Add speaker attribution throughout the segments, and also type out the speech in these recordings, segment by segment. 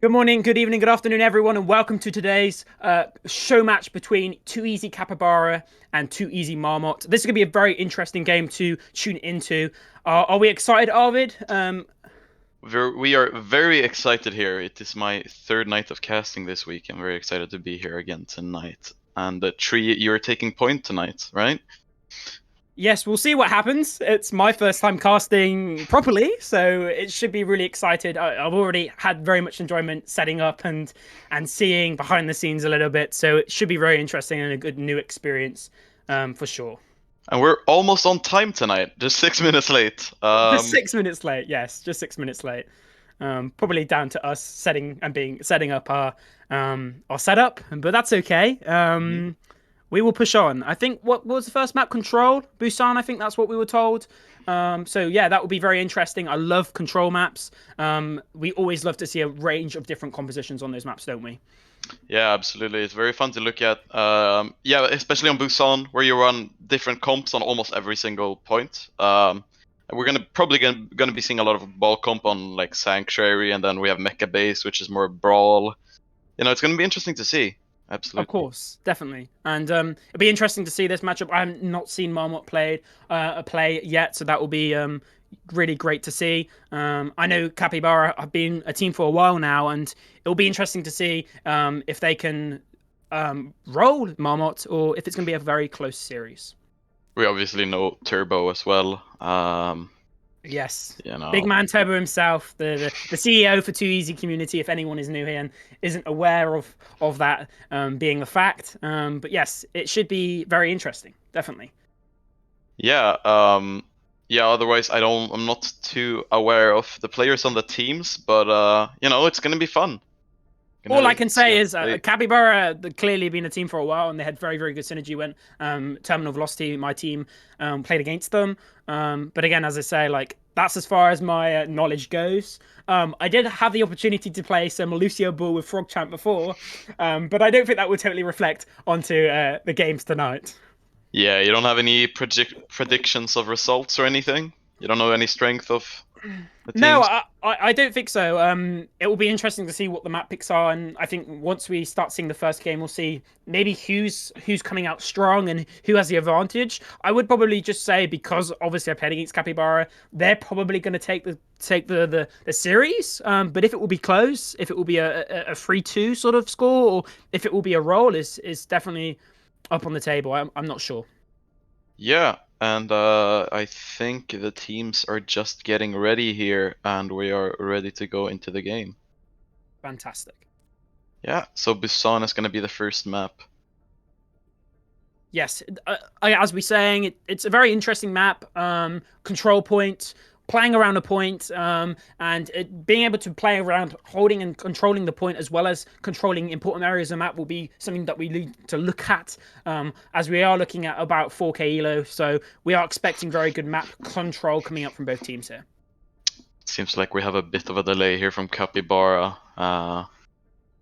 Speaker 1: Good morning, good evening, good afternoon, everyone, and welcome to today's show match between Too Easy Kappybara and Too Easy Marmot. This is going to be a very interesting game to tune into. Are we excited, Arvid?
Speaker 2: We are very excited here. It is my third night of casting this week. I'm very excited to be here again tonight. And Tree, you're taking point tonight, right?
Speaker 1: Yes, we'll see what happens. It's my first time casting properly, so it should be really excited. I've already had very much enjoyment setting up and seeing behind the scenes a little bit, so it should be very interesting and a good new experience for sure.
Speaker 2: And we're almost on time tonight, just 6 minutes late.
Speaker 1: Just 6 minutes late, yes, just 6 minutes late. Probably down to us setting up our setup, but that's okay. We will push on. I think what was the first map? Control Busan. I think that's what we were told. So yeah, that will be very interesting. I love control maps. We always love to see a range of different compositions on those maps, don't we?
Speaker 2: Yeah, absolutely. It's very fun to look at. Yeah, especially on Busan, where you run different comps on almost every single point. We're probably gonna be seeing a lot of ball comp on like Sanctuary, and then we have Mecha Base, which is more brawl. It's gonna be interesting to see.
Speaker 1: Of
Speaker 2: Absolutely.
Speaker 1: course, definitely, and it'll be interesting to see this matchup. I have not seen Marmot play yet, so that will be really great to see. I know Kappybara have been a team for a while now, and it will be interesting to see if they can roll Marmot or if it's going to be a very close series.
Speaker 2: We obviously know Turbo as well.
Speaker 1: Yes.
Speaker 2: You
Speaker 1: Big
Speaker 2: know,
Speaker 1: man Turbo himself, the CEO for Too Easy Community, if anyone is new here and isn't aware of that being a fact. But yes, it should be very interesting, definitely.
Speaker 2: yeah. Yeah. Otherwise, I'm not too aware of the players on the teams, but it's gonna be fun.
Speaker 1: All I
Speaker 2: Gonna
Speaker 1: can
Speaker 2: see
Speaker 1: say
Speaker 2: what
Speaker 1: is
Speaker 2: they.
Speaker 1: Kappybara clearly been a team for a while, and they had very, very good synergy when Terminal Velocity, my team, played against them. But again, as I say, like that's as far as my knowledge goes. I did have the opportunity to play some Lucio Bull with Frog Champ before, but I don't think that would totally reflect onto the games tonight.
Speaker 2: Yeah, you don't have any predictions of results or anything. You don't know any strength of the
Speaker 1: No,
Speaker 2: teams.
Speaker 1: I don't think so. It will be interesting to see what the map picks are, and I think once we start seeing the first game, we'll see maybe who's coming out strong and who has the advantage. I would probably just say because obviously I played against Kappybara, they're probably going to take the series. But if it will be close, if it will be a 3-2 sort of score, or if it will be a roll, is definitely up on the table. I'm not sure.
Speaker 2: Yeah, and I think the teams are just getting ready here, and we are ready to go into the game.
Speaker 1: Fantastic.
Speaker 2: Yeah, so Busan is gonna be the first map.
Speaker 1: Yes, as we're saying, it's a very interesting map. Control point, playing around a point, and being able to play around holding and controlling the point as well as controlling important areas of the map will be something that we need to look at, as we are looking at about 4K elo. So we are expecting very good map control coming up from both teams here.
Speaker 2: Seems like we have a bit of a delay here from Kappybara,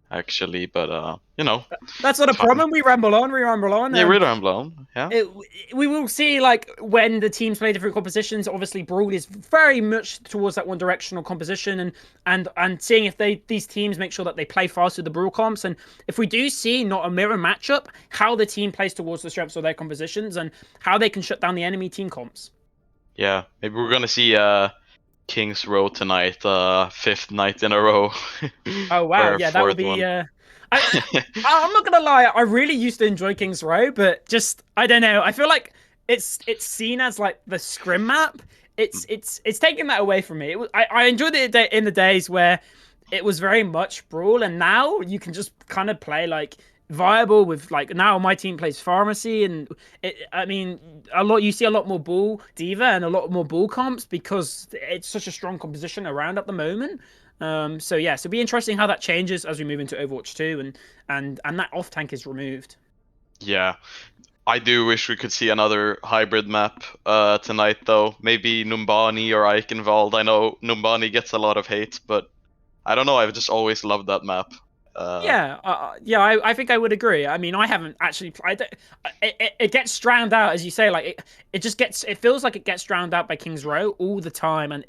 Speaker 2: actually, but
Speaker 1: That's not a
Speaker 2: fine.
Speaker 1: problem. We ramble on. We ramble on.
Speaker 2: Yeah, we're down blown. Yeah.
Speaker 1: it, we will see like when the teams play different compositions. Obviously, Brawl is very much towards that one directional composition, and seeing if these teams make sure that they play fast with the Brawl comps, and if we do see not a mirror matchup, how the team plays towards the strengths of their compositions and how they can shut down the enemy team comps.
Speaker 2: Yeah, maybe we're gonna see King's Row tonight, fifth night in a row,
Speaker 1: Oh wow,
Speaker 2: or
Speaker 1: yeah, that will
Speaker 2: fourth
Speaker 1: be.
Speaker 2: one.
Speaker 1: I'm not gonna lie, I really used to enjoy Kings Row, but just I don't know. I feel like it's seen as like the scrim map. It's taking that away from me. I enjoyed it in the days where it was very much brawl, and now you can just kind of play like viable with like now my team plays pharmacy and I mean a lot you see a lot more ball diva and a lot more ball comps because it's such a strong composition around at the moment. So yeah, so it'll be interesting how that changes as we move into Overwatch 2 and that off tank is removed.
Speaker 2: Yeah, I do wish we could see another hybrid map tonight, though. Maybe Numbani or Eichenwald. I know Numbani gets a lot of hate, but I don't know. I've just always loved that map. Uh,
Speaker 1: Yeah, yeah, I think I would agree. I mean, I haven't actually. It gets drowned out, as you say. Like it just gets. It feels like it gets drowned out by Kings Row all the time, and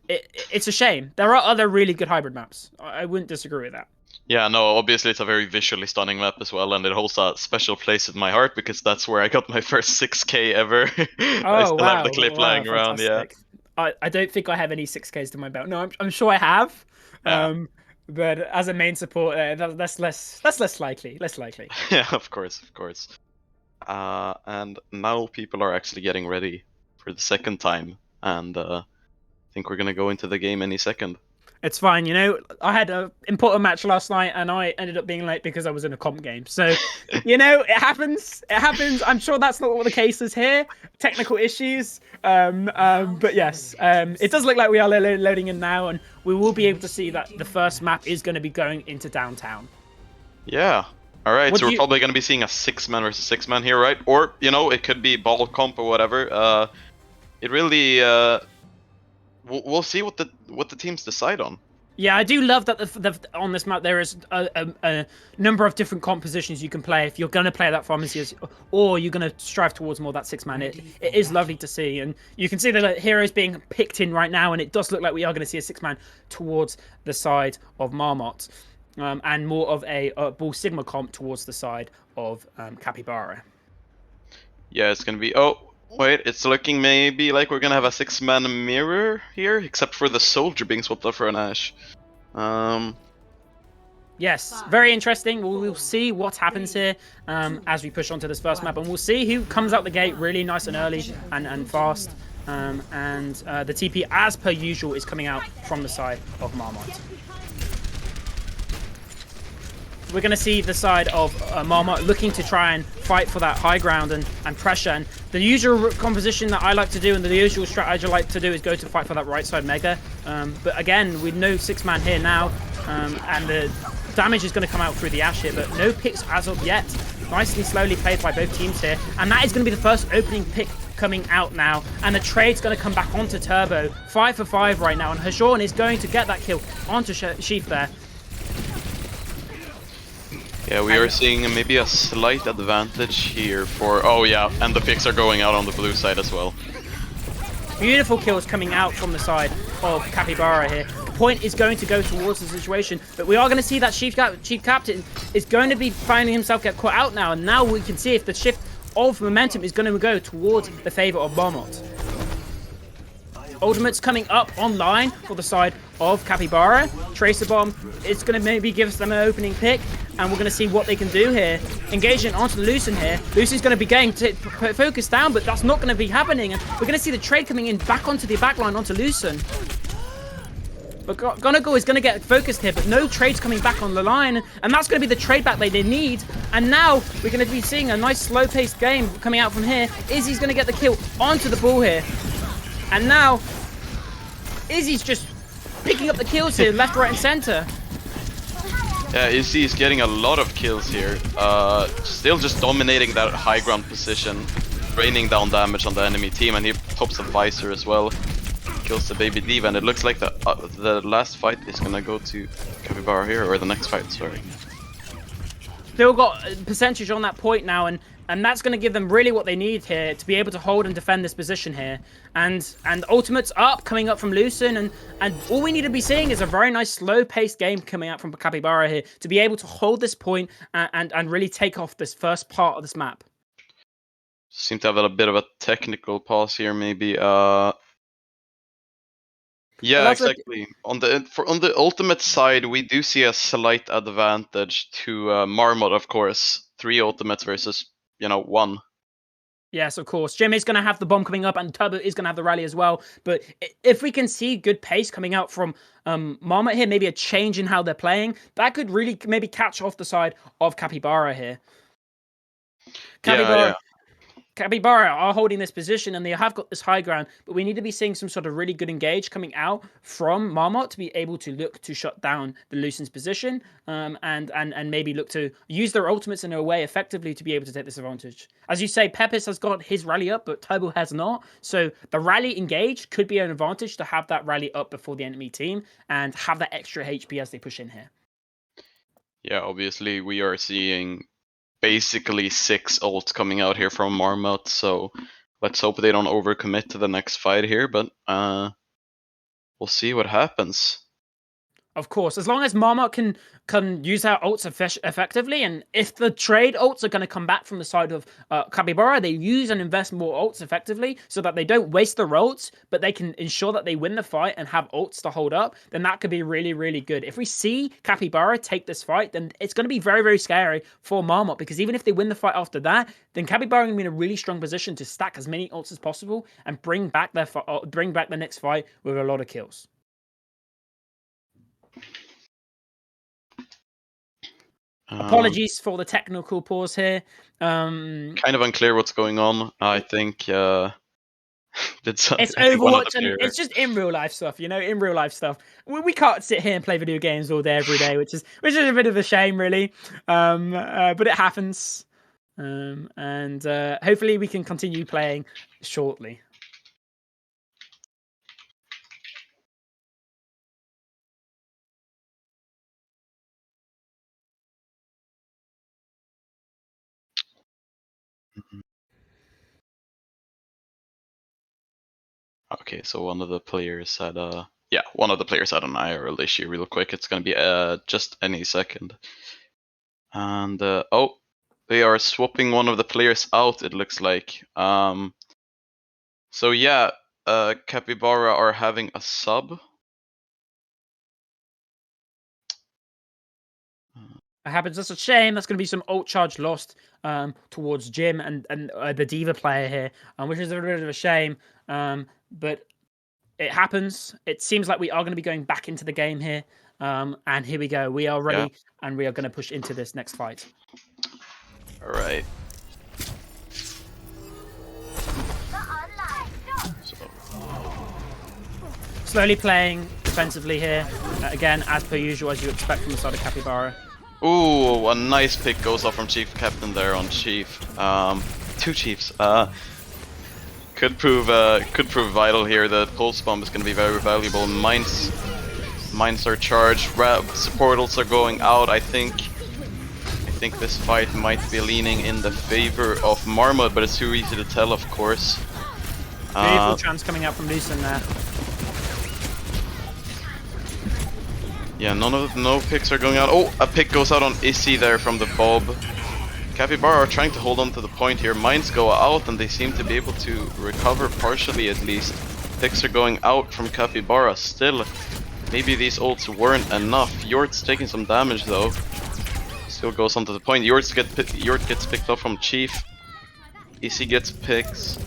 Speaker 1: it's a shame. There are other really good hybrid maps. I wouldn't disagree with that.
Speaker 2: yeah, no, obviously it's a very visually stunning map as well, and it holds a special place in my heart because that's where I got my first 6K ever. I
Speaker 1: Oh
Speaker 2: still have the
Speaker 1: wow,
Speaker 2: clip
Speaker 1: wow,
Speaker 2: lying around. Yeah,
Speaker 1: fantastic. I don't think I have any 6Ks to my belt. No, I'm sure I have.
Speaker 2: yeah,
Speaker 1: Um, but as a main support, that's less likely. Less likely.
Speaker 2: yeah. Of course, of course. And now people are actually getting ready for the second time, and I think we're gonna go into the game any second.
Speaker 1: It's fine, you know. I had an important match last night, and I ended up being late because I was in a comp game. So, you know, it happens. It happens. I'm sure that's not what the case is here. Technical issues. But yes, it does look like we are loading in now, and we will be able to see that the first map is going to be going into downtown.
Speaker 2: Yeah. All right.
Speaker 1: What
Speaker 2: So
Speaker 1: do
Speaker 2: we're
Speaker 1: you?
Speaker 2: probably gonna be seeing a 6-man versus 6-man here, right? Or it could be ball comp or whatever. It really. We'll see what the teams decide on.
Speaker 1: Yeah, I do love that on this map there is a number of different compositions you can play if you're going to play that pharmacy, or you're going to strive towards more that 6-man. It is lovely to see, and you can see the heroes being picked in right now, and it does look like we are going to see a 6-man towards the side of Marmot, and more of a Bull Sigma comp towards the side of Kappybara.
Speaker 2: Yeah, it's gonna be. Oh, wait, it's looking maybe like we're gonna have a 6-man mirror here, except for the soldier being swapped out for an Ash. Um,
Speaker 1: Yes, very interesting. We'll see what happens here as we push on to this first map, and we'll see who comes out the gate really nice and early and fast. The TP, as per usual, is coming out from the side of Marmot. We're going to see the side of Marmot looking to try and fight for that high ground and pressure. And the usual composition that I like to do and the usual strategy I like to do is go to fight for that right side mega. But again, with no 6-man here now, and the damage is going to come out through the Ash here, but no picks as of yet. Nicely slowly played by both teams here. And that is going to be the first opening pick coming out now. And the trade's going to come back onto Turbo. 5 for 5 right now. And Hashorn is going to get that kill onto Sheaf there.
Speaker 2: yeah, we are seeing maybe a slight advantage here for. Oh yeah, and the picks are going out on the blue side as well.
Speaker 1: Beautiful kills coming out from the side of Kappybara here. The point is going to go towards the situation, but we are going to see that Chief Captain is going to be finding himself get caught out now, and now we can see if the shift of momentum is going to go towards the favor of Marmot. Ultimate's coming up online for the side of Kappybara. Tracer Bomb is going to maybe give them an opening pick, and we're going to see what they can do here. Engaging onto Lucen here. Lucen's going to be getting focused down, but that's not going to be happening. And we're going to see the trade coming in back onto the backline onto Lucen. But Gonagal is going to get focused here, but no trades coming back on the line. And that's going to be the trade back they need. And now we're going to be seeing a nice slow-paced game coming out from here. Izzy's going to get the kill onto the ball here. And now, Izzy's just picking up the kills here, left, right, and center.
Speaker 2: Yeah, Izzy is getting a lot of kills here. Still just dominating that high ground position, raining down damage on the enemy team, and he pops the visor as well. Kills the baby diva, and it looks like the last fight is gonna go to Kappybara here, or the next fight, sorry.
Speaker 1: Still got a percentage on that point now, and that's going to give them really what they need here to be able to hold and defend this position here. And Ultimate's up, coming up from Lucen, and all we need to be seeing is a very nice slow-paced game coming out from Kappybara here to be able to hold this point and really take off this first part of this map.
Speaker 2: Seem to have a bit of a technical pause here, maybe. Yeah, exactly. On the ultimate side, we do see a slight advantage to Marmot, of course. 3 ultimates versus 1.
Speaker 1: Yes, of course. Jim is going to have the bomb coming up, and Turbo is going to have the rally as well. But if we can see good pace coming out from Marmot here, maybe a change in how they're playing, that could really maybe catch off the side of Kappybara here.
Speaker 2: Yeah.
Speaker 1: Kappybara are holding this position, and they have got this high ground, but we need to be seeing some sort of really good engage coming out from Marmot to be able to look to shut down the Lucen's position, and maybe look to use their ultimates in a way effectively to be able to take this advantage. As you say, Pepis has got his rally up, but Turbo has not, so the rally engage could be an advantage to have that rally up before the enemy team and have that extra HP as they push in here.
Speaker 2: Yeah, obviously we are seeing basically 6 ults coming out here from Marmot, so let's hope they don't overcommit to the next fight here, but we'll see what happens.
Speaker 1: Of course, as long as Marmot can use our ults effectively, and if the trade ults are going to come back from the side of Kappybara, they use and invest more ults effectively so that they don't waste their ults, but they can ensure that they win the fight and have ults to hold up, then that could be really, really good. If we see Kappybara take this fight, then it's going to be very, very scary for Marmot, because even if they win the fight after that, then Kappybara are going to be in a really strong position to stack as many ults as possible and bring back the next fight with a lot of kills. Apologies for the technical pause here.
Speaker 2: Kind of unclear what's going on. I think
Speaker 1: it's Overwatch, and it's just in real life stuff, in real life stuff. We can't sit here and play video games all day, every day, which is a bit of a shame, really. But it happens. And hopefully we can continue playing shortly.
Speaker 2: Okay, so one of the players had one of the players had an IRL issue real quick. It's gonna be just any second. And oh, they are swapping one of the players out, it looks like. So yeah, Kappybara are having a sub.
Speaker 1: It happens. That's a shame. That's going to be some ult charge lost towards Jim and the Diva player here, which is a bit of a shame. But it happens. It seems like we are going to be going back into the game here. And here we go. We are ready, and we are going to push into this next fight.
Speaker 2: All right.
Speaker 1: Slowly playing defensively here. Again, as per usual, as you expect from the side of Kappybara.
Speaker 2: Ooh, a nice pick goes off from Chief Captain there on Chief. Two Chiefs. Could prove vital here. The pulse bomb is going to be very valuable. Mines are charged. Portals are going out. I think this fight might be leaning in the favor of Marmot, but it's too easy to tell, of course.
Speaker 1: Beautiful chance coming out from Lucen there.
Speaker 2: Yeah, no picks are going out. Oh, a pick goes out on Issy there from the Bob. Kappybara are trying to hold on to the point here. Mines go out and they seem to be able to recover partially at least. Picks are going out from Kappybara still. Maybe these ults weren't enough. Yort's taking some damage though. Still goes onto the point. Yort gets picked up from Chief. Issy gets picks.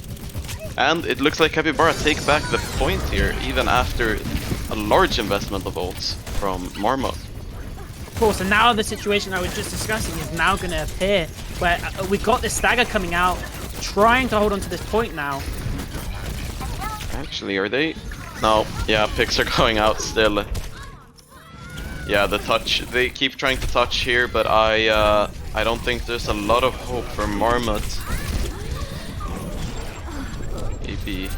Speaker 2: And it looks like Kappybara take back the point here, even after a large investment of ults from Marmot.
Speaker 1: Of course, and now the situation I was just discussing is now going to appear, where we've got this stagger coming out, trying to hold on to this point now.
Speaker 2: Actually, are they? No, yeah, picks are going out still. Yeah, the touch, they keep trying to touch here, but I don't think there's a lot of hope for Marmot. Maybe.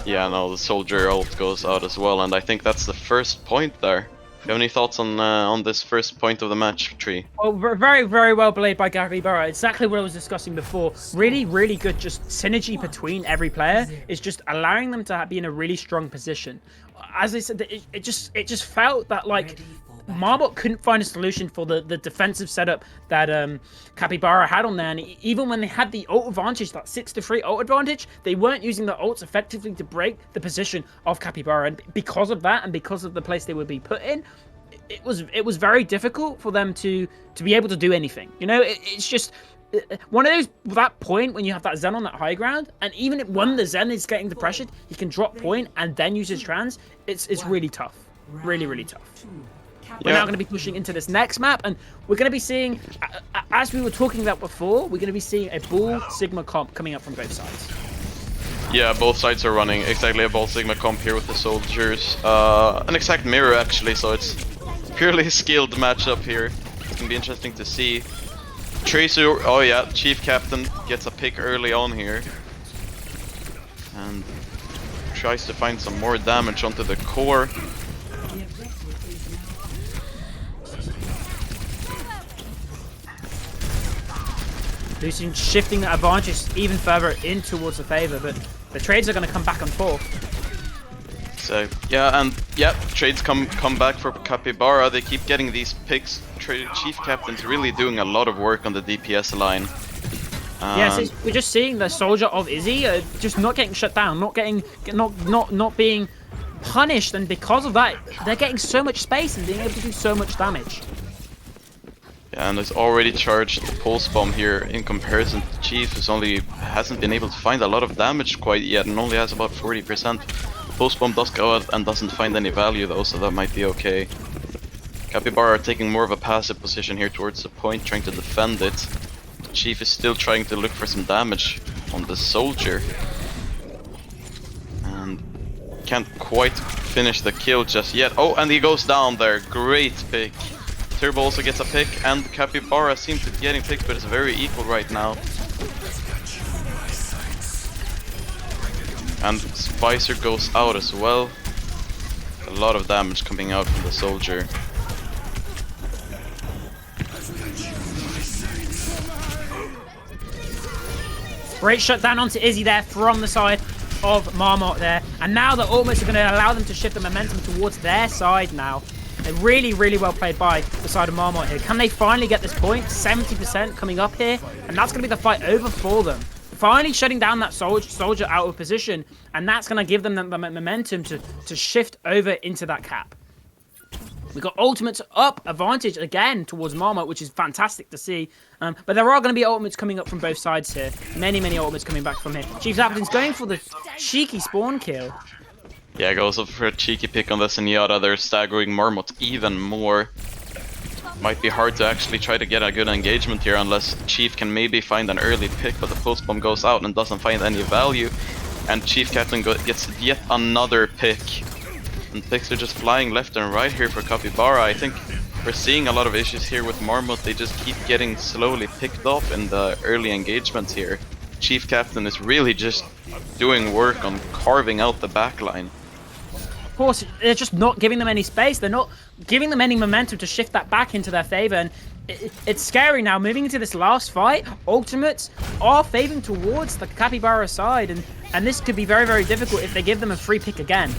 Speaker 2: Yeah, no, the soldier ult goes out as well, and I think that's the first point there. Do you have any thoughts on this first point of the match, Tree?
Speaker 1: Well, very, very well played by Kappybara. Exactly what I was discussing before. Really, really good just synergy between every player is just allowing them to be in a really strong position. As I said, it just felt that like Marmot couldn't find a solution for the defensive setup that Kappybara had on there, and even when they had the ult advantage, that 6-3 ult advantage, they weren't using the ults effectively to break the position of Kappybara, and because of that, and because of the place they would be put in, it was very difficult for them to be able to do anything. You know, it's just one of those, that point when you have that Zen on that high ground, and even when the Zen is getting the pressure, he can drop point and then use his trans. It's really tough, really tough. We're now going to be pushing into this next map, and we're going to be seeing, as we were talking about before, we're going to be seeing a Bull Sigma comp coming up from both sides.
Speaker 2: Yeah, both sides are running exactly a Bull Sigma comp here with the soldiers. An exact mirror actually, so it's purely a skilled matchup here. It's going to be interesting to see. Tracer, oh yeah, Chief Captain gets a pick early on here. And tries to find some more damage onto the core.
Speaker 1: Lucen shifting that advantage even further in towards the favor, but the trades are going to come back and forth.
Speaker 2: So yeah, and yeah, trades come back for Kappybara. They keep getting these picks. Chief Captain's really doing a lot of work on the DPS line.
Speaker 1: Yes, we're just seeing the soldier of Izzy just not getting shut down, not being punished, and because of that, they're getting so much space and being able to do so much damage.
Speaker 2: Yeah, and it's already charged the pulse bomb here in comparison to Chief, who hasn't been able to find a lot of damage quite yet and only has about 40%. Pulse bomb does go out and doesn't find any value though, so that might be okay. Kappybara are taking more of a passive position here towards the point, trying to defend it. Chief is still trying to look for some damage on the soldier. And can't quite finish the kill just yet. Oh, and he goes down there. Great pick. Turbo also gets a pick, and Kappybara seems to be getting picked, but it's very equal right now. And Spicer goes out as well. A lot of damage coming out from the soldier.
Speaker 1: Great shutdown onto Izzy there from the side of Marmot there. And now the ultimates are going to allow them to shift the momentum towards their side now. They're really, really well played by the side of Marmot here. Can they finally get this point? 70% coming up here. And that's going to be the fight over for them. Finally shutting down that soldier out of position. And that's going to give them the momentum to shift over into that cap. We've got ultimates up, advantage again towards Marmot, which is fantastic to see. But there are going to be ultimates coming up from both sides here. Many, many ultimates coming back from here. Chief Zappatin's going for the cheeky spawn kill.
Speaker 2: Yeah, goes up for a cheeky pick on the Zenyatta. They're staggering Marmot even more. Might be hard to actually try to get a good engagement here unless Chief can maybe find an early pick, but the post bomb goes out and doesn't find any value. And Chief Captain gets yet another pick. And picks are just flying left and right here for Kappybara. I think we're seeing a lot of issues here with Marmot. They just keep getting slowly picked off in the early engagements here. Chief Captain is really just doing work on carving out the backline.
Speaker 1: Of course, they're just not giving them any space. They're not giving them any momentum to shift that back into their favor. And it's scary now. Moving into this last fight, ultimates are favoring towards the Kappybara side. And this could be very, very difficult if they give them a free pick again.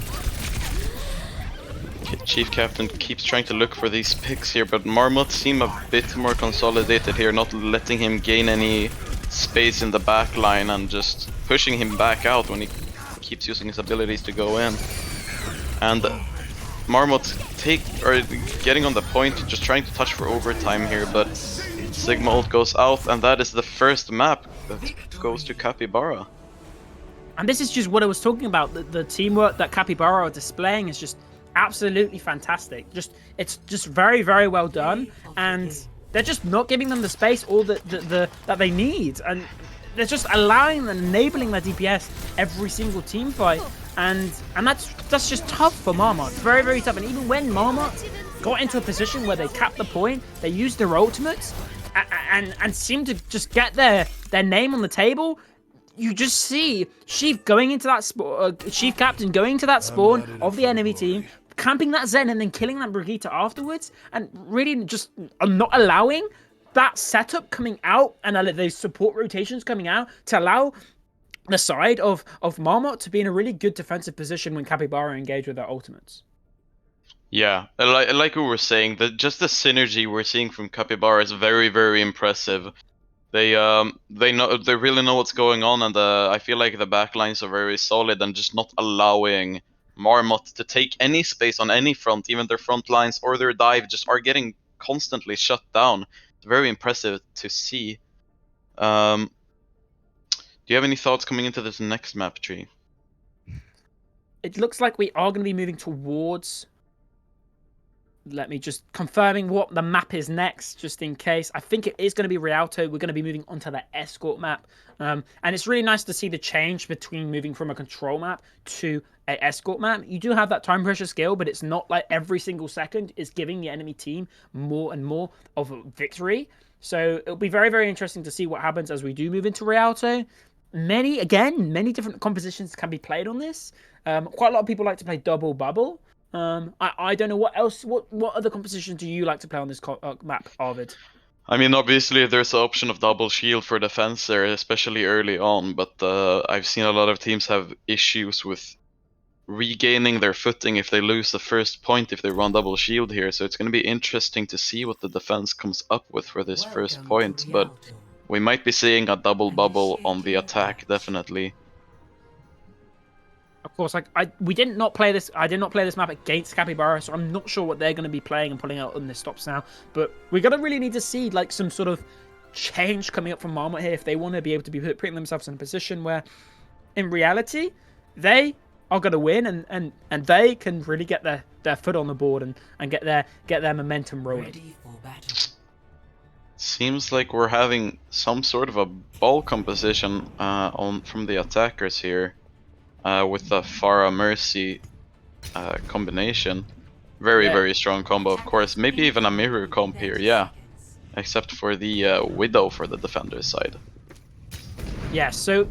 Speaker 2: Chief Captain keeps trying to look for these picks here, but Marmot seem a bit more consolidated here, not letting him gain any space in the back line and just pushing him back out when he keeps using his abilities to go in. And Marmot getting on the point, just trying to touch for overtime here, but Sigma ult goes out, and that is the first map that goes to Kappybara.
Speaker 1: And this is just what I was talking about. The teamwork that Kappybara are displaying is just absolutely fantastic. It's just very, very well done, and they're just not giving them the space or that they need, and they're just allowing and enabling their DPS every single team fight, and that's just tough for Marmot. It's very, very tough. And even when Marmot got into a position where they capped the point, they used their ultimates and seemed to just get their name on the table. You just see Chief going into that Chief Captain going to that spawn of the enemy team, camping that Zen and then killing that Brigitte afterwards, and really just not allowing that setup coming out and those support rotations coming out to allow the side of Marmot to be in a really good defensive position when Kappybara engage with their ultimates.
Speaker 2: Yeah, like we were saying, just the synergy we're seeing from Kappybara is very, very impressive. They really know what's going on, and I feel like the backlines are very solid and just not allowing Marmot to take any space on any front. Even their front lines or their dive just are getting constantly shut down. It's very impressive to see. Do you have any thoughts coming into this next map, Tree?
Speaker 1: It looks like we are going to be moving towards... Let me just confirming what the map is next, just in case. I think it is going to be Rialto. We're going to be moving onto the escort map. And it's really nice to see the change between moving from a control map to an escort map. You do have that time pressure skill, but it's not like every single second is giving the enemy team more and more of a victory. So it'll be very, very interesting to see what happens as we do move into Rialto. Many different compositions can be played on this. Quite a lot of people like to play double bubble. I don't know what else. What other compositions do you like to play on this map, Arvid?
Speaker 2: I mean, obviously there's the option of double shield for defense there, especially early on. But I've seen a lot of teams have issues with regaining their footing if they lose the first point if they run double shield here. So it's going to be interesting to see what the defense comes up with for this first point. But we might be seeing a double bubble on the attack, definitely.
Speaker 1: Of course, I did not play this map against Kappybara, so I'm not sure what they're going to be playing and pulling out on the stops now. But we're going to really need to see like some sort of change coming up from Marmot here if they want to be able to be putting themselves in a position where, in reality, they are going to win and they can really get their foot on the board and get their momentum rolling.
Speaker 2: Seems like we're having some sort of a ball composition from the attackers here. With the Pharah Mercy combination. Very strong combo, of course. Maybe even a mirror comp here, yeah. Except for the Widow for the defender's side.
Speaker 1: Yeah, so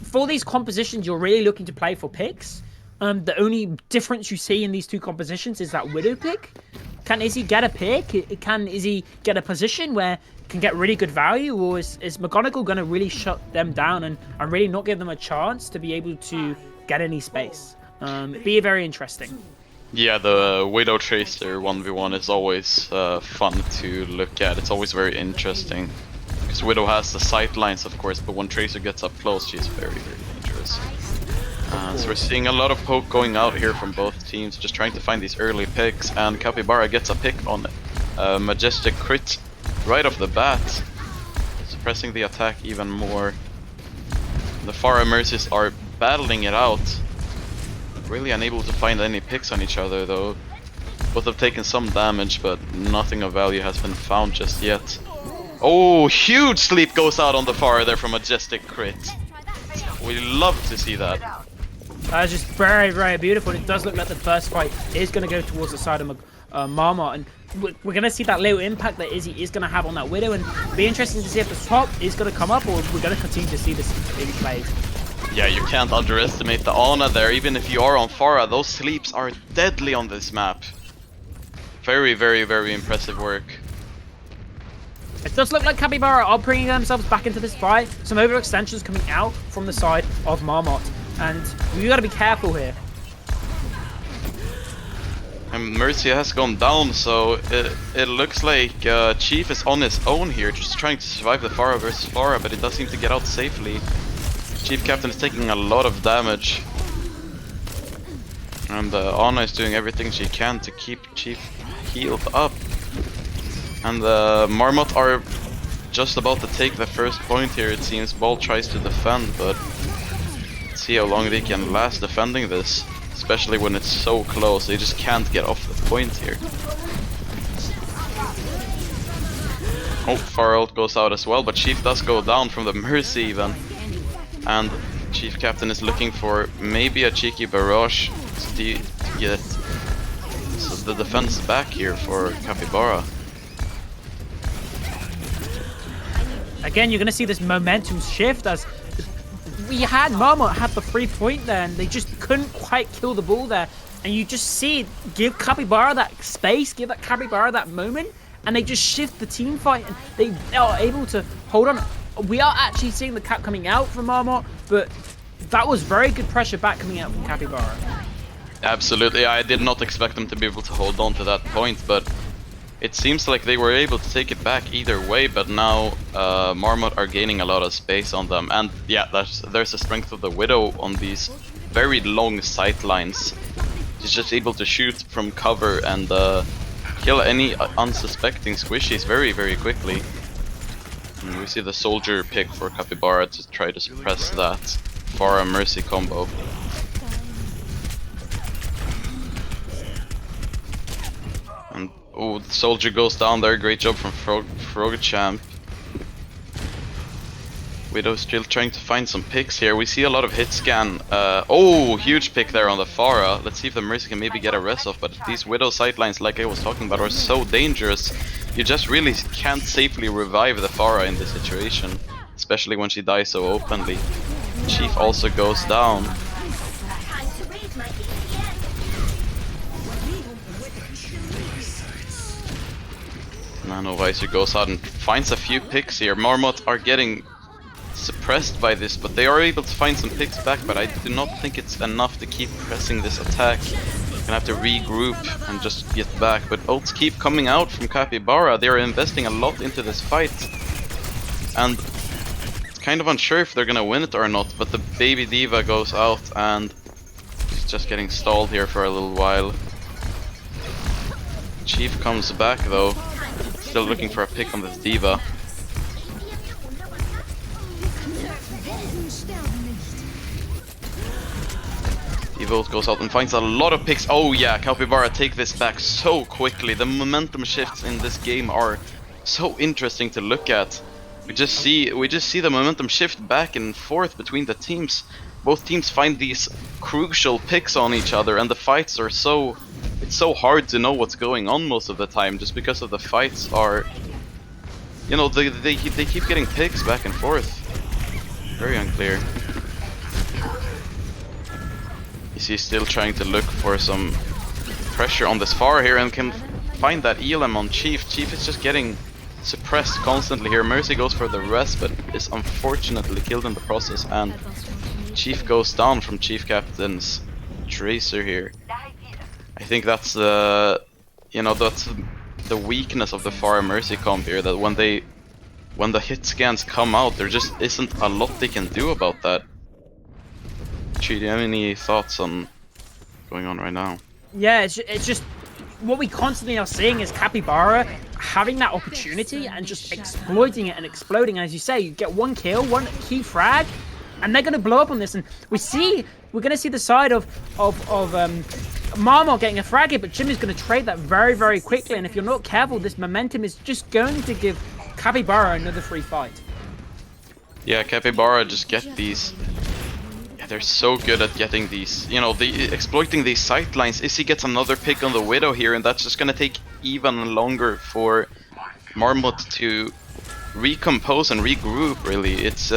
Speaker 1: for these compositions, you're really looking to play for picks. The only difference you see in these two compositions is that Widow pick. Can Izzy get a pick? Can Izzy get a position where can get really good value, or is McGonagall going to really shut them down and really not give them a chance to be able to get any space? Be very interesting.
Speaker 2: Yeah, the Widow Tracer 1v1 is always fun to look at. It's always very interesting. Because Widow has the sight lines, of course, but when Tracer gets up close, she's very, very dangerous. So we're seeing a lot of poke going out here from both teams, just trying to find these early picks, and Kappybara gets a pick on Majestic crit right off the bat, suppressing the attack even more. The Pharah Mercies are battling it out, really unable to find any picks on each other though. Both have taken some damage, but nothing of value has been found just yet. Oh, huge sleep goes out on the Pharah there from Majestic crit. We love to see that.
Speaker 1: It's just very, very beautiful. It does look like the first fight is going to go towards the side of Marmot, and we're going to see that little impact that Izzy is going to have on that Widow, and be interesting to see if the top is going to come up, or we're going to continue to see this being played.
Speaker 2: Yeah, you can't underestimate the Ana there. Even if you are on Pharah, those sleeps are deadly on this map. Very, very, very impressive work.
Speaker 1: It does look like Kappybara are bringing themselves back into this fight. Some overextensions coming out from the side of Marmot, and we got to be careful here.
Speaker 2: And Mercy has gone down, so it looks like Chief is on his own here, just trying to survive the Pharah versus Pharah, but he does seem to get out safely. Chief Captain is taking a lot of damage, and Ana is doing everything she can to keep Chief healed up. And the Marmot are just about to take the first point here, it seems. Ball tries to defend, but let's see how long they can last defending this. Especially when it's so close, they just can't get off the point here. Oh, Far Out goes out as well, but Chief does go down from the Mercy even. And Chief Captain is looking for maybe a cheeky barrage to get the defense back here for Kappybara.
Speaker 1: Again, you're going to see this momentum shift as we had Marmot had the 3 point there, and they just couldn't quite kill the ball there. And you just see it, give Kappybara that space, give that Kappybara that moment, and they just shift the team fight, and they are able to hold on. We are actually seeing the cap coming out from Marmot, but that was very good pressure back coming out from Kappybara.
Speaker 2: Absolutely, I did not expect them to be able to hold on to that point, but it seems like they were able to take it back either way, but now Marmot are gaining a lot of space on them. And yeah, there's the strength of the Widow on these very long sight lines. She's just able to shoot from cover and kill any unsuspecting squishies very, very quickly. And we see the Soldier pick for Kappybara to try to suppress that Pharah Mercy combo. And oh, the Soldier goes down there, great job from Frogchamp. Widow still trying to find some picks here. We see a lot of hit scan. Oh, huge pick there on the Pharah. Let's see if the Mercy can maybe get a rest off, but these Widow sightlines, like I was talking about, are so dangerous. You just really can't safely revive the Pharah in this situation, especially when she dies so openly. Chief also goes down. Nano Visor goes out and finds a few picks here. Marmot are getting suppressed by this, but they are able to find some picks back, but I do not think it's enough to keep pressing this attack. Gonna have to regroup and just get back, but ults keep coming out from Kappybara. They are investing a lot into this fight, and it's kind of unsure if they're gonna win it or not, but the baby diva goes out and she's just getting stalled here for a little while. Chief comes back though, still looking for a pick on this diva. Evolt goes out and finds a lot of picks. Oh yeah, Kappybara take this back so quickly. The momentum shifts in this game are so interesting to look at. We just see the momentum shift back and forth between the teams. Both teams find these crucial picks on each other, and the fights are it's so hard to know what's going on most of the time, just because of the fights are, you know, they keep getting picks back and forth. Very unclear. He's still trying to look for some pressure on this Pharah here, and can find that elim on Chief. Chief is just getting suppressed constantly here. Mercy goes for the rest, but is unfortunately killed in the process, and Chief goes down from Chief Captain's Tracer here. I think that's that's the weakness of the Pharah Mercy comp here, that when the hit scans come out, there just isn't a lot they can do about that. Chi, do you have any thoughts on going on right now?
Speaker 1: Yeah, it's just what we constantly are seeing is Kappybara having that opportunity and just exploiting it and exploding. And as you say, you get one kill, one key frag, and they're gonna blow up on this. And we're gonna see the side of Marmot getting a frag hit, but Jimmy's gonna trade that very, very quickly. And if you're not careful, this momentum is just going to give Kappybara another free fight.
Speaker 2: Yeah, Kappybara just get these. Yeah, they're so good at getting these. Exploiting these sightlines. Izzy gets another pick on the Widow here, and that's just gonna take even longer for Marmot to recompose and regroup. Really, it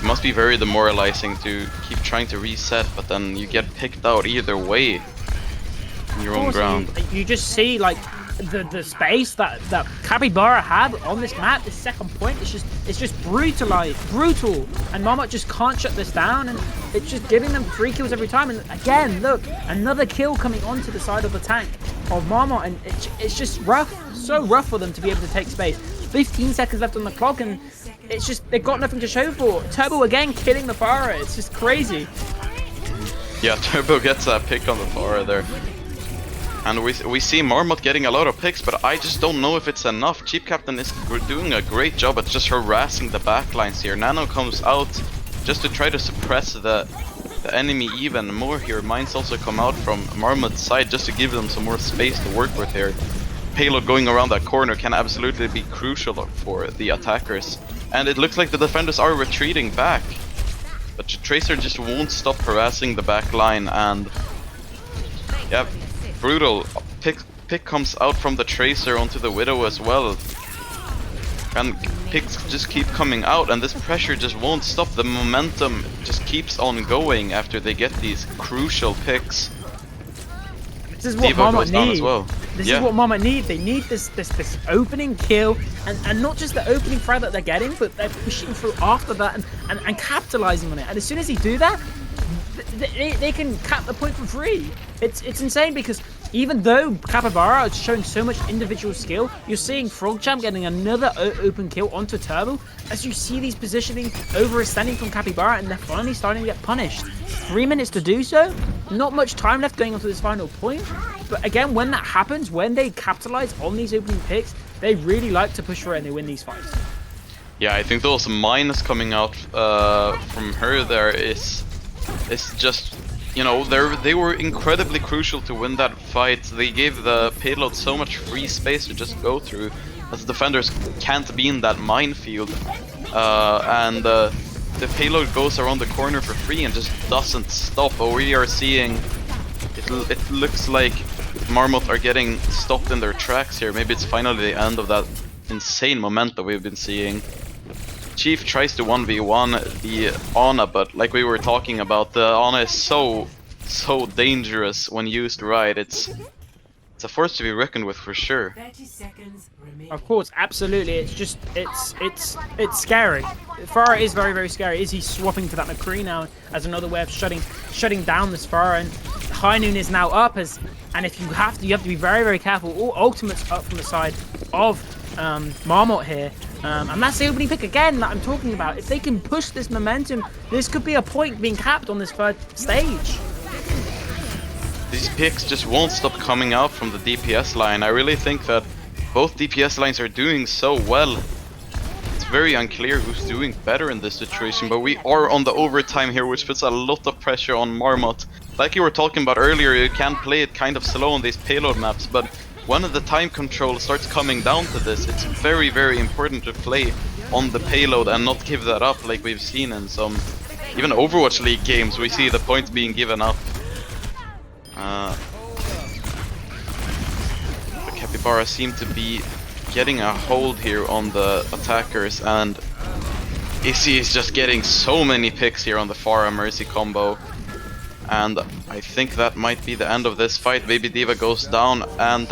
Speaker 2: must be very demoralizing to keep trying to reset, but then you get picked out either way in your own ground.
Speaker 1: You just see like the space that Kappybara had on this map. This second point, it's just brutal, and Marmot just can't shut this down, and it's just giving them 3 kills every time. And again, look, another kill coming onto the side of the tank of Marmot, and it's just rough, so rough for them to be able to take space. 15 seconds left on the clock, and it's just they've got nothing to show for. Turbo again killing the Pharah. It's just crazy.
Speaker 2: Yeah, Turbo gets that pick on the Pharah there. And we see Marmot getting a lot of picks, but I just don't know if it's enough. Chief Captain is doing a great job at just harassing the backlines here. Nano comes out just to try to suppress the enemy even more here. Mines also come out from Marmot's side just to give them some more space to work with here. Payload going around that corner can absolutely be crucial for the attackers. And it looks like the defenders are retreating back. But Tracer just won't stop harassing the back line, and yeah, brutal. Pick comes out from the Tracer onto the Widow as well. And picks just keep coming out, and this pressure just won't stop. The momentum just keeps on going after they get these crucial picks.
Speaker 1: This is what Marmot needs.
Speaker 2: Well.
Speaker 1: This is what Marmot need. They need this opening kill, and not just the opening frag that they're getting, but they're pushing through after that and capitalizing on it. And as soon as they do that, they can cap the point for free. It's insane, because even though Kappybara is showing so much individual skill, you're seeing FrogChamp getting another open kill onto Turbo. As you see these positioning overextending from Kappybara, and they're finally starting to get punished. 3 minutes to do so. Not much time left going on to this final point. But again, when that happens, when they capitalize on these opening picks, they really like to push for it and they win these fights.
Speaker 2: Yeah, I think those mines coming out from her there is just, they were incredibly crucial to win that fight. They gave the payload so much free space to just go through, as the defenders can't be in that minefield. And the payload goes around the corner for free and just doesn't stop. But we are seeing, it looks like Marmot are getting stopped in their tracks here. Maybe it's finally the end of that insane momentum we've been seeing. Chief tries to 1v1 the Ana, but like we were talking about, the Ana is so dangerous when used right. It's a force to be reckoned with for sure.
Speaker 3: 30 seconds remaining.
Speaker 1: Of course, absolutely. It's just it's scary. Pharah is very, very scary. Is he swapping to that McCree now as another way of shutting down this Pharah? And High Noon is now up, and if you have to be very, very careful. All ultimates up from the side of Marmot here. And that's the opening pick again that I'm talking about. If they can push this momentum, this could be a point being capped on this third stage.
Speaker 2: These picks just won't stop coming out from the DPS line. I really think that both DPS lines are doing so well. It's very unclear who's doing better in this situation, but we are on the overtime here, which puts a lot of pressure on Marmot. Like you were talking about earlier, you can play it kind of slow on these payload maps, but when the time control starts coming down to this, it's very, very important to play on the payload and not give that up, like we've seen in some even Overwatch League games. We see the points being given up. The Kappybara seem to be getting a hold here on the attackers, and Izzy is just getting so many picks here on the Pharah Mercy combo. And I think that might be the end of this fight. Baby Diva goes down, and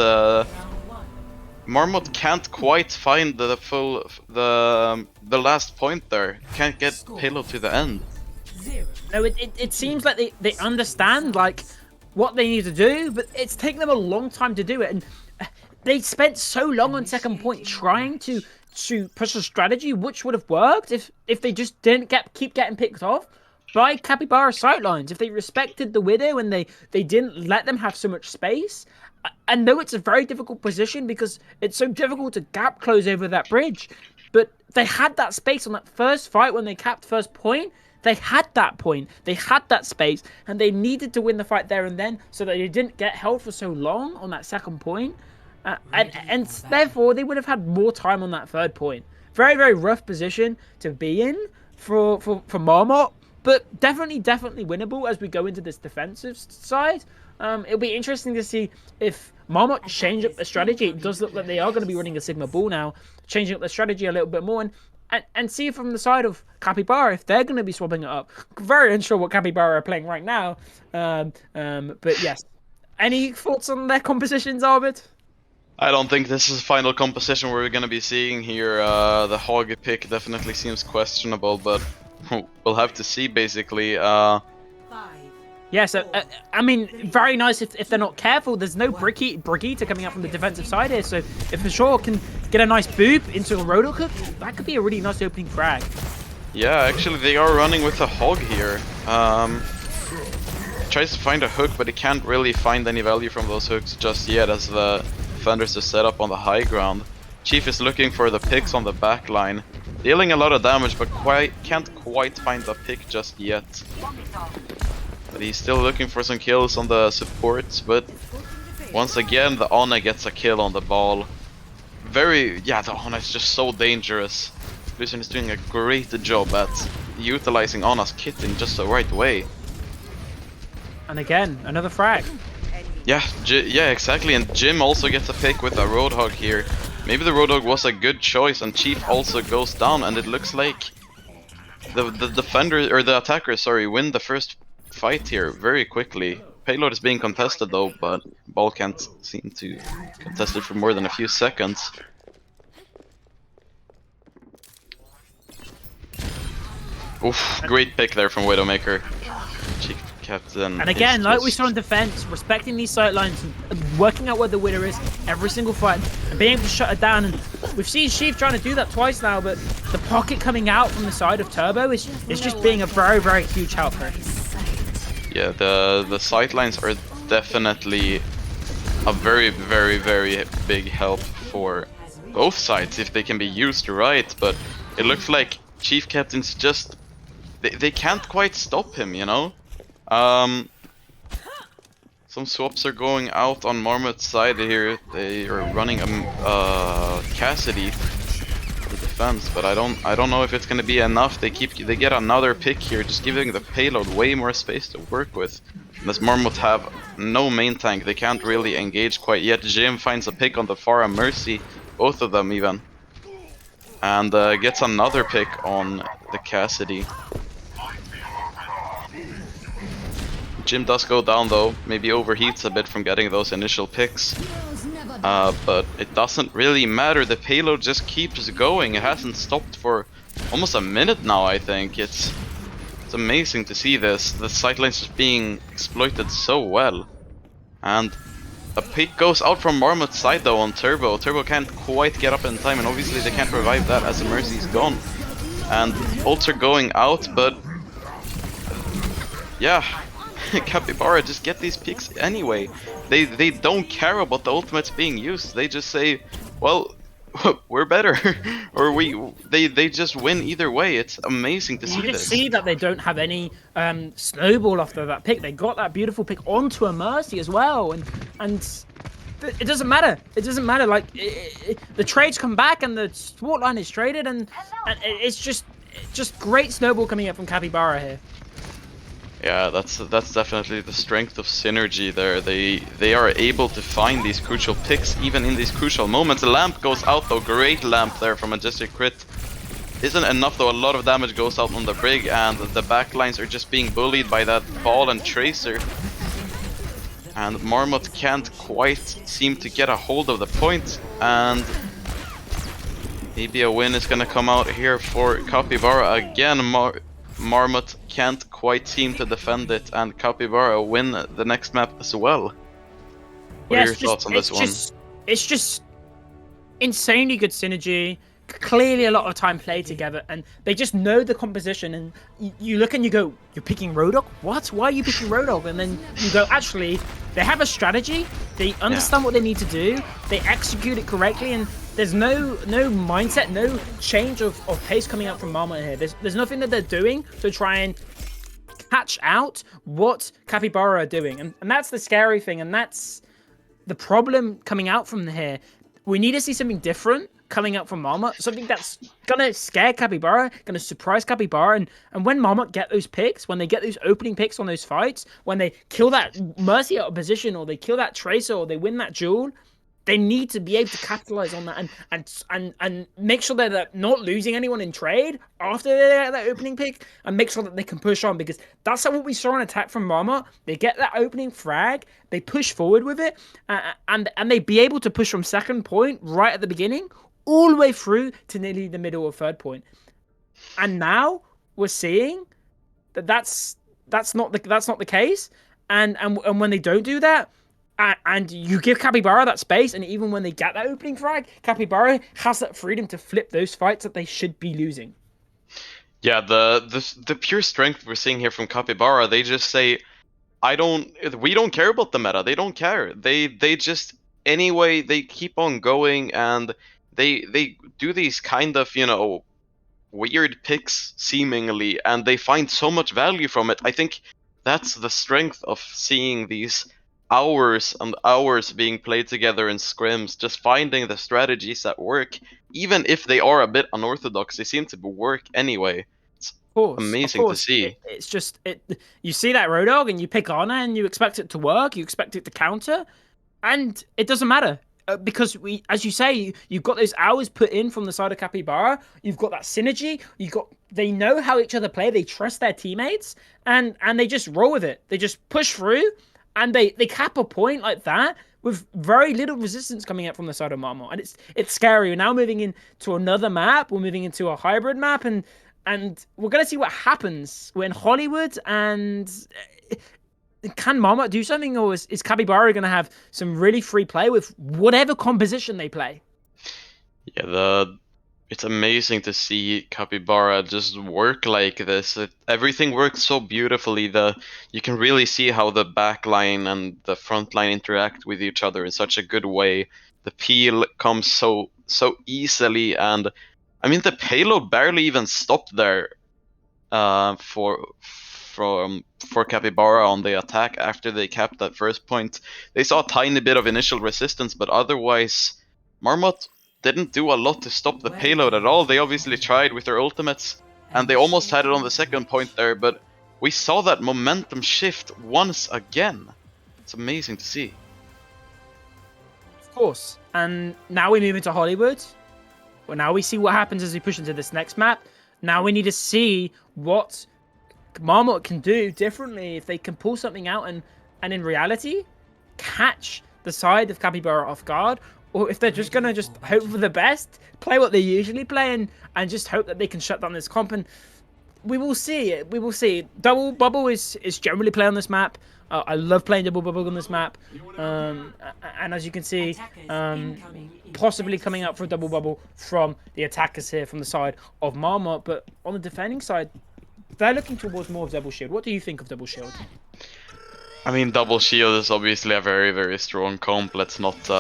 Speaker 2: Marmot can't quite find the last point there. Can't get payload to the end.
Speaker 1: No, it seems like they understand like what they need to do, but it's taken them a long time to do it, and they spent so long on second point trying to push a strategy which would have worked if they just didn't keep getting picked off by Kappybara sightlines. If they respected the Widow and they didn't let them have so much space. I know it's a very difficult position because it's so difficult to gap close over that bridge, but they had that space on that first fight when they capped first point. They had that point, they had that space, and they needed to win the fight there and then so that they didn't get held for so long on that second point. And therefore, they would have had more time on that third point. Very, very rough position to be in for Marmot, but definitely winnable as we go into this defensive side. It'll be interesting to see if Marmot change up the strategy. It does look like they are going to be running a Sigma Ball now, changing up the strategy a little bit more, and see from the side of Kappybara if they're going to be swapping it up. Very unsure what Kappybara are playing right now. But yes. Any thoughts on their compositions, Arvid?
Speaker 2: I don't think this is the final composition we're going to be seeing here. The Hog pick definitely seems questionable, but we'll have to see, basically.
Speaker 1: Yeah, so, I mean, very nice if they're not careful. There's no Brigitte coming up from the defensive side here, so if for sure can get a nice boop into a Roto Cook, that could be a really nice opening frag.
Speaker 2: Yeah, actually, they are running with a Hog here. Tries to find a hook, but he can't really find any value from those hooks just yet, as the defenders are set up on the high ground. Chief is looking for the picks on the back line, dealing a lot of damage, but can't quite find the pick just yet. But he's still looking for some kills on the supports, but once again the Ana gets a kill on the ball. The Ana is just so dangerous. Lucian is doing a great job at utilizing Ana's kit in just the right way.
Speaker 1: And again, another frag.
Speaker 2: Yeah, exactly, and Jim also gets a pick with a Roadhog here. Maybe the Roadhog was a good choice, and Chief also goes down, and it looks like the defender, or the attackers, sorry, win the first fight here very quickly. Payload is being contested though, but Ball can't seem to contest it for more than a few seconds. Oof, great pick there from Widowmaker. Chief Captain.
Speaker 1: And again, like we saw in defense, respecting these sightlines and working out where the Widow is every single fight and being able to shut it down. And we've seen Chief trying to do that twice now, but the pocket coming out from the side of Turbo is just being a very, very huge help for him.
Speaker 2: Yeah, the sightlines are definitely a very, very, very big help for both sides if they can be used right, but it looks like Chief Captain's just... They can't quite stop him, you know? Some swaps are going out on Marmot's side here. They are running a Cassidy for defense, but I don't know if it's gonna be enough. They get another pick here, just giving the payload way more space to work with. As Marmot have no main tank, they can't really engage quite yet. Jim finds a pick on the Pharah Mercy, both of them even, and gets another pick on the Cassidy. Jim does go down though, maybe overheats a bit from getting those initial picks. But it doesn't really matter, the payload just keeps going. It hasn't stopped for almost a minute now, I think. It's amazing to see this. The sightlines just being exploited so well. And a pick goes out from Marmot's side though on Turbo. Turbo can't quite get up in time, and obviously they can't revive that as the Mercy's gone. And ults are going out, but... yeah. Kappybara just get these picks anyway. They don't care about the ultimates being used. They just say, well, we're better, or they just win either way. It's amazing to see this.
Speaker 1: You just see that they don't have any snowball after that pick. They got that beautiful pick onto a Mercy as well, and it doesn't matter. It doesn't matter. Like the trades come back and the support line is traded, and it's just great snowball coming up from Kappybara here.
Speaker 2: Yeah, that's definitely the strength of synergy there. They are able to find these crucial picks even in these crucial moments. The lamp goes out though, great lamp there from Majestic Crit. isn't enough though. A lot of damage goes out on the Brig, and the backlines are just being bullied by that Ball and Tracer. And Marmot can't quite seem to get a hold of the point, and maybe a win is gonna come out here for Kappybara again. Marmot can't quite seem to defend it, and Kappybara win the next map as well. What are your thoughts on this one?
Speaker 1: It's just insanely good synergy. Clearly a lot of time played together, and they just know the composition. And you look and you go, "You're picking Roadhog? What? Why are you picking Roadhog?" And then you go, "Actually, they have a strategy. They understand what they need to do. They execute it correctly, and there's no mindset, no change of pace coming out from Marmot here. There's nothing that they're doing to try and catch out what Kappybara are doing, and that's the scary thing, and that's the problem coming out from here. We need to see something different coming out from Marmot, something that's gonna scare Kappybara, gonna surprise Kappybara, and when Marmot get those picks, when they get those opening picks on those fights, when they kill that Mercy out of position, or they kill that Tracer, or they win that duel, they need to be able to capitalize on that and make sure that they're not losing anyone in trade after they get that opening pick, and make sure that they can push on, because that's what we saw an attack from Marmot. They get that opening frag, they push forward with it, and they be able to push from second point right at the beginning all the way through to nearly the middle of third point. And now we're seeing that that's not the case, and when they don't do that, and you give Kappybara that space, and even when they get that opening frag, Kappybara has that freedom to flip those fights that they should be losing.
Speaker 2: Yeah, the pure strength we're seeing here from Kappybara, they just say, we don't care about the meta. They don't care. They just, anyway, they keep on going, and they do these kind of, weird picks seemingly, and they find so much value from it. I think that's the strength of seeing these hours and hours being played together in scrims, just finding the strategies that work, even if they are a bit unorthodox. They seem to work anyway. It's amazing to see.
Speaker 1: It's just you see that Roadhog and you pick Honor and you expect it to work, you expect it to counter, and it doesn't matter. Because as you say, you've got those hours put in from the side of Kappybara. You've got that synergy. They know how each other play. They trust their teammates, and they just roll with it. They just push through, and they cap a point like that with very little resistance coming out from the side of Marmot. And it's scary. We're now moving into another map. We're moving into a hybrid map, and we're gonna see what happens. We're in Hollywood, and can Marmot do something, or is Kappybara going to have some really free play with whatever composition they play?
Speaker 2: Yeah, it's amazing to see Kappybara just work like this. Everything works so beautifully. You can really see how the back line and the front line interact with each other in such a good way. The peel comes so easily, and I mean the payload barely even stopped there for Kappybara on the attack after they capped that first point. They saw a tiny bit of initial resistance, but otherwise Marmot didn't do a lot to stop the payload at all. They obviously tried with their ultimates, and they almost had it on the second point there, but we saw that momentum shift once again. It's amazing to see.
Speaker 1: Of course. And now we move into Hollywood. Well, now we see what happens as we push into this next map. Now we need to see what Marmot can do differently, if they can pull something out and in reality catch the side of Kappybara off guard, or if they're just gonna hope for the best, play what they usually play, and just hope that they can shut down this comp. And we will see. We will see. Double bubble is generally play on this map. I love playing double bubble on this map, and as you can see, possibly coming up for a double bubble from the attackers here from the side of Marmot. But on the defending side, they're looking towards more of Double Shield. What do you think of Double Shield?
Speaker 2: I mean, Double Shield is obviously a very, very strong comp. Let's not,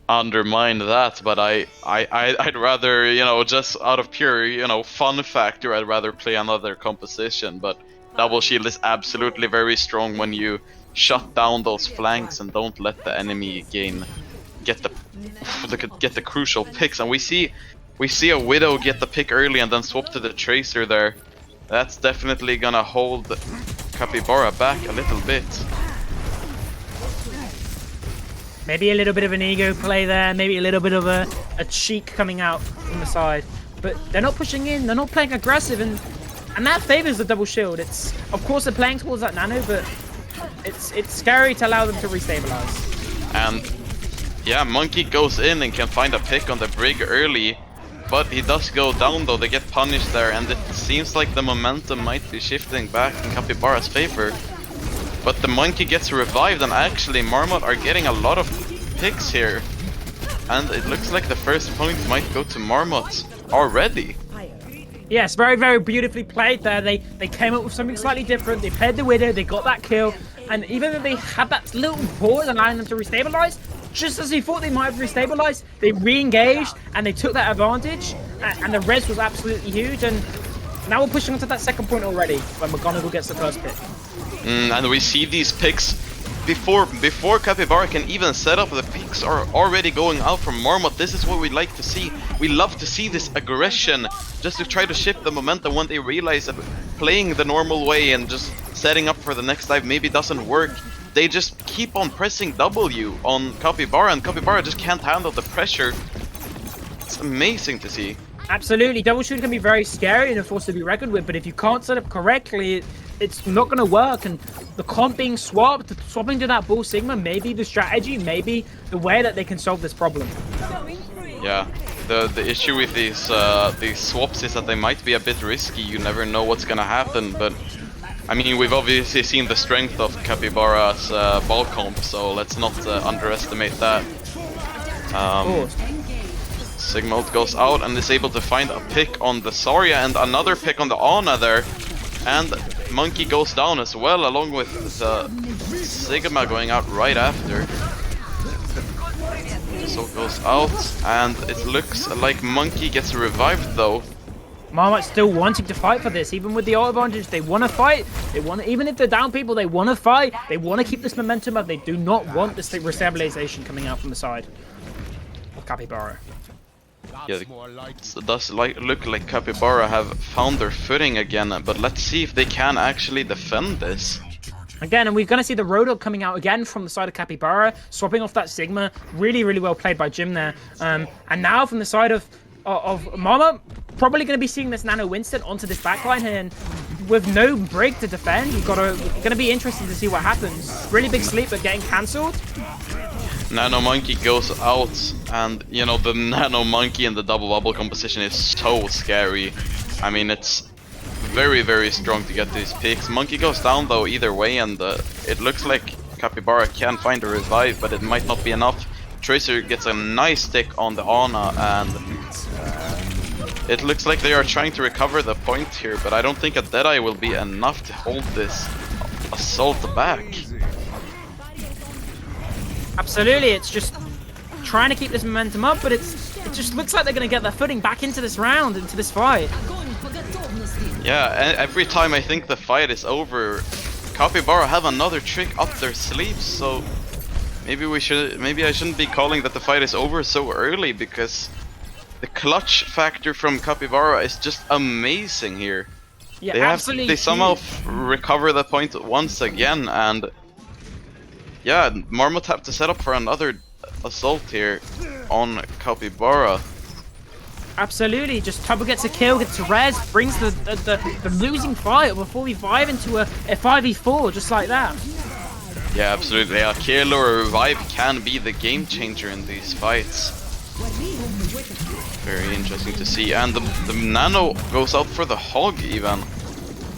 Speaker 2: undermine that. But I'd rather, just out of pure, fun factor, I'd rather play another composition. But Double Shield is absolutely very strong when you shut down those flanks and don't let the enemy get the crucial picks. And we see a Widow get the pick early and then swap to the Tracer there. That's definitely gonna hold Kappybara back a little bit.
Speaker 1: Maybe a little bit of an ego play there. Maybe a little bit of a cheek coming out from the side. But they're not pushing in. They're not playing aggressive, and that favors the double shield. It's of course they're playing towards that nano, but it's scary to allow them to restabilize.
Speaker 2: And yeah, Monkey goes in and can find a pick on the Brig early, but he does go down though. They get punished there, and it seems like the momentum might be shifting back in Kappybara's favor. But the Monkey gets revived, and actually Marmot are getting a lot of picks here. And it looks like the first point might go to Marmot already.
Speaker 1: Yes, very, very beautifully played there. They came up with something slightly different. They played the Widow, they got that kill. And even though they had that little pause allowing them to restabilize, just as they thought they might have restabilized, they re-engaged and they took that advantage. And the res was absolutely huge. And now we're pushing onto that second point already when McGonagall gets the first pick.
Speaker 2: And we see these picks before Kappybara can even set up. The picks are already going out from Marmot. This is what we like to see. We love to see this aggression, just to try to shift the momentum when they realize that playing the normal way and just setting up for the next dive maybe doesn't work. They just keep on pressing W on Kappybara, and Kappybara just can't handle the pressure. It's amazing to see.
Speaker 1: Absolutely, double shoot can be very scary and a force to be reckoned with, but if you can't set up correctly, it's not going to work. And the comp being swapping to that Bull Sigma, maybe the strategy, maybe the way that they can solve this problem.
Speaker 2: Yeah, the issue with these swaps is that they might be a bit risky. You never know what's going to happen, but I mean, we've obviously seen the strength of Kappybara's ball comp, so let's not underestimate that. Sigma ult goes out and is able to find a pick on the Zarya and another pick on the Ana there. And Monkey goes down as well, along with the Sigma going out right after. So goes out, and it looks like Monkey gets revived though.
Speaker 1: Marmot's still wanting to fight for this, even with the ult advantage. They want to fight. They want, even if they're down people, they want to fight. They want to keep this momentum up. They do not want this restabilization coming out from the side of Kappybara.
Speaker 2: Yeah, it does look like Kappybara have found their footing again, but let's see if they can actually defend this.
Speaker 1: Again, and we're going to see the Roadhog coming out again from the side of Kappybara, swapping off that Sigma. Really, really well played by Jim there. And now from the side of Marmot, probably going to be seeing this Nano Winston onto this backline, and with no Brig to defend, going to be interesting to see what happens. Really big sleep, but getting cancelled.
Speaker 2: Nano Monkey goes out, and you know, the Nano Monkey in the double bubble composition is so scary. I mean, it's very, very strong to get these picks. Monkey goes down though either way, and it looks like Kappybara can find a revive, but it might not be enough. Tracer gets a nice stick on the Ana, and it looks like they are trying to recover the point here, but I don't think a Deadeye will be enough to hold this assault back. Absolutely,
Speaker 1: it's just trying to keep this momentum up, but it just looks like they're going to get their footing back into this round, into this fight.
Speaker 2: Yeah, every time I think the fight is over, Kappybara have another trick up their sleeves, so maybe I shouldn't be calling that the fight is over so early, because the clutch factor from Kappybara is just amazing here.
Speaker 1: Yeah,
Speaker 2: they somehow recover the point once again, and yeah, Marmot have to set up for another assault here on Kappybara.
Speaker 1: Absolutely, just Tubbo gets a kill, gets a res, brings the losing fight before we vibe into a 5v4, just like that.
Speaker 2: Yeah, absolutely. A kill or a revive can be the game changer in these fights. Very interesting to see. And the Nano goes out for the Hog even.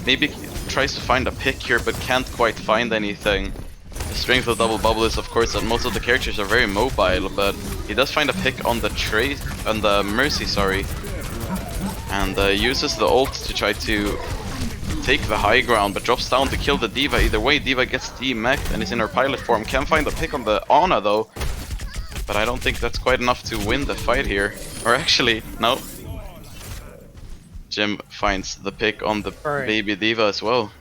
Speaker 2: Maybe tries to find a pick here, but can't quite find anything. The strength of Double Bubble is of course that most of the characters are very mobile, but he does find a pick on the Mercy, sorry. And uses the ult to try to take the high ground, but drops down to kill the D.Va. Either way, D.Va gets demeched and is in her pilot form. Can find a pick on the Ana though, but I don't think that's quite enough to win the fight here. Or actually, no. Jim finds the pick on the baby D.Va as well.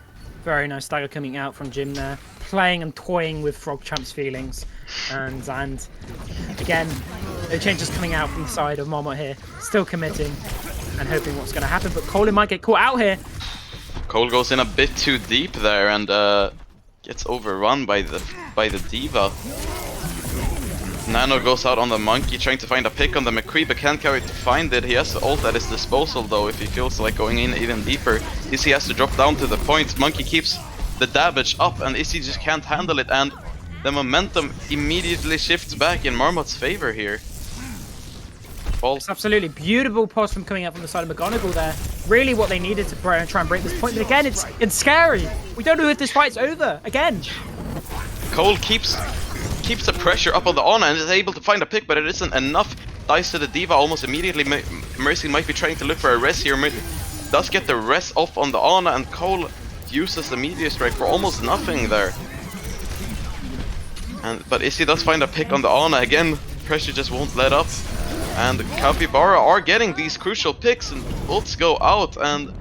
Speaker 1: Very nice stagger coming out from Jim there, playing and toying with Frog Champ's feelings, and again, no changes coming out from the side of Marmot here, still committing and hoping what's going to happen, but Colin might get caught out here.
Speaker 2: Cole goes in a bit too deep there and gets overrun by the D.Va. Nano goes out on the Monkey, trying to find a pick on the McCree, but can't carry to find it. He has the ult at his disposal though, if he feels like going in even deeper. Izzy has to drop down to the point. Monkey keeps the damage up, and Izzy just can't handle it, and the momentum immediately shifts back in Marmot's favor here.
Speaker 1: It's absolutely beautiful pause from coming out from the side of McGonagall there. Really what they needed to try and break this point. But again, it's scary. We don't know if this fight's over. Again.
Speaker 2: Cole keeps the pressure up on the Ana and is able to find a pick, but it isn't enough. Dies to the D.Va almost immediately. Mercy might be trying to look for a res here. Does get the res off on the Ana, and Cole uses the Meteor Strike for almost nothing there. But Izzy does find a pick on the Ana again. Pressure just won't let up. And Kappybara are getting these crucial picks, and ults go out, and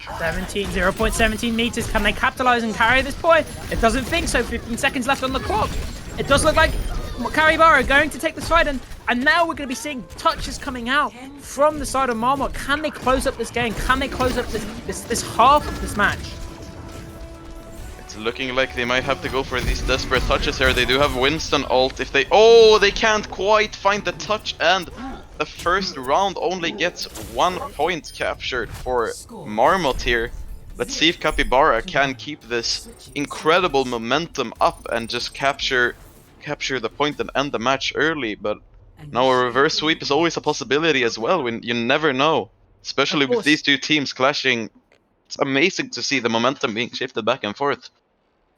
Speaker 1: 0.17 meters. Can they capitalize and carry this point? It doesn't think so. 15 seconds left on the clock. It does look like Kappybara are going to take this fight, and now we're going to be seeing touches coming out from the side of Marmot. Can they close up this game? Can they close up this half of this match?
Speaker 2: It's looking like they might have to go for these desperate touches here. They do have Winston ult. If they can't quite find the touch, and the first round only gets 1 point captured for Marmot here. Let's see if Kappybara can keep this incredible momentum up and just capture the point and end the match early. But now a reverse sweep is always a possibility as well. When you never know, especially with these two teams clashing. It's amazing to see the momentum being shifted back and forth.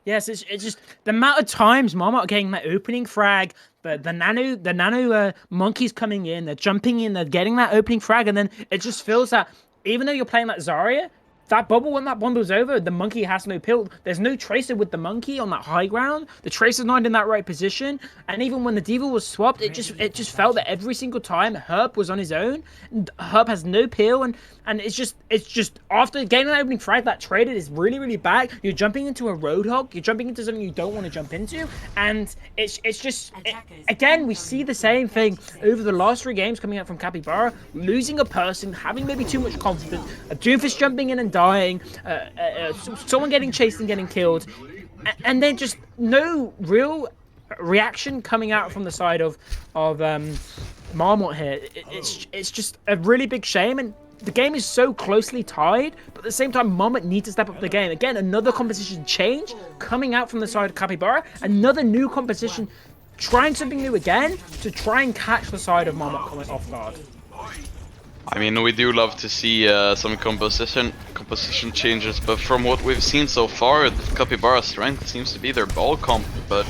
Speaker 1: Yes, it's just the amount of times Marmot are getting that opening frag, the nano monkeys coming in, they're jumping in, they're getting that opening frag, and then it just feels that even though you're playing that Zarya, that bubble, when that bundle's over, the monkey has no pill. There's no Tracer with the monkey on that high ground. The Tracer's not in that right position. And even when the D.Va was swapped, it just felt that every single time Herb was on his own. And Herb has no pill, and it's just after getting that opening frag, that traded is really, really bad. You're jumping into a Roadhog. You're jumping into something you don't want to jump into, and again, we see the same thing over the last 3 games coming out from Kappybara, losing a person, having maybe too much confidence, a Doomfist jumping in and dying, someone getting chased and getting killed, and then just no real reaction coming out from the side of Marmot here. It's just a really big shame, and the game is so closely tied, but at the same time, Marmot need to step up the game. Again, another composition change coming out from the side of Kappybara, another new composition, trying something new again to try and catch the side of Marmot coming off guard.
Speaker 2: I mean, we do love to see some composition changes, but from what we've seen so far, Kappybara's strength seems to be their ball comp, but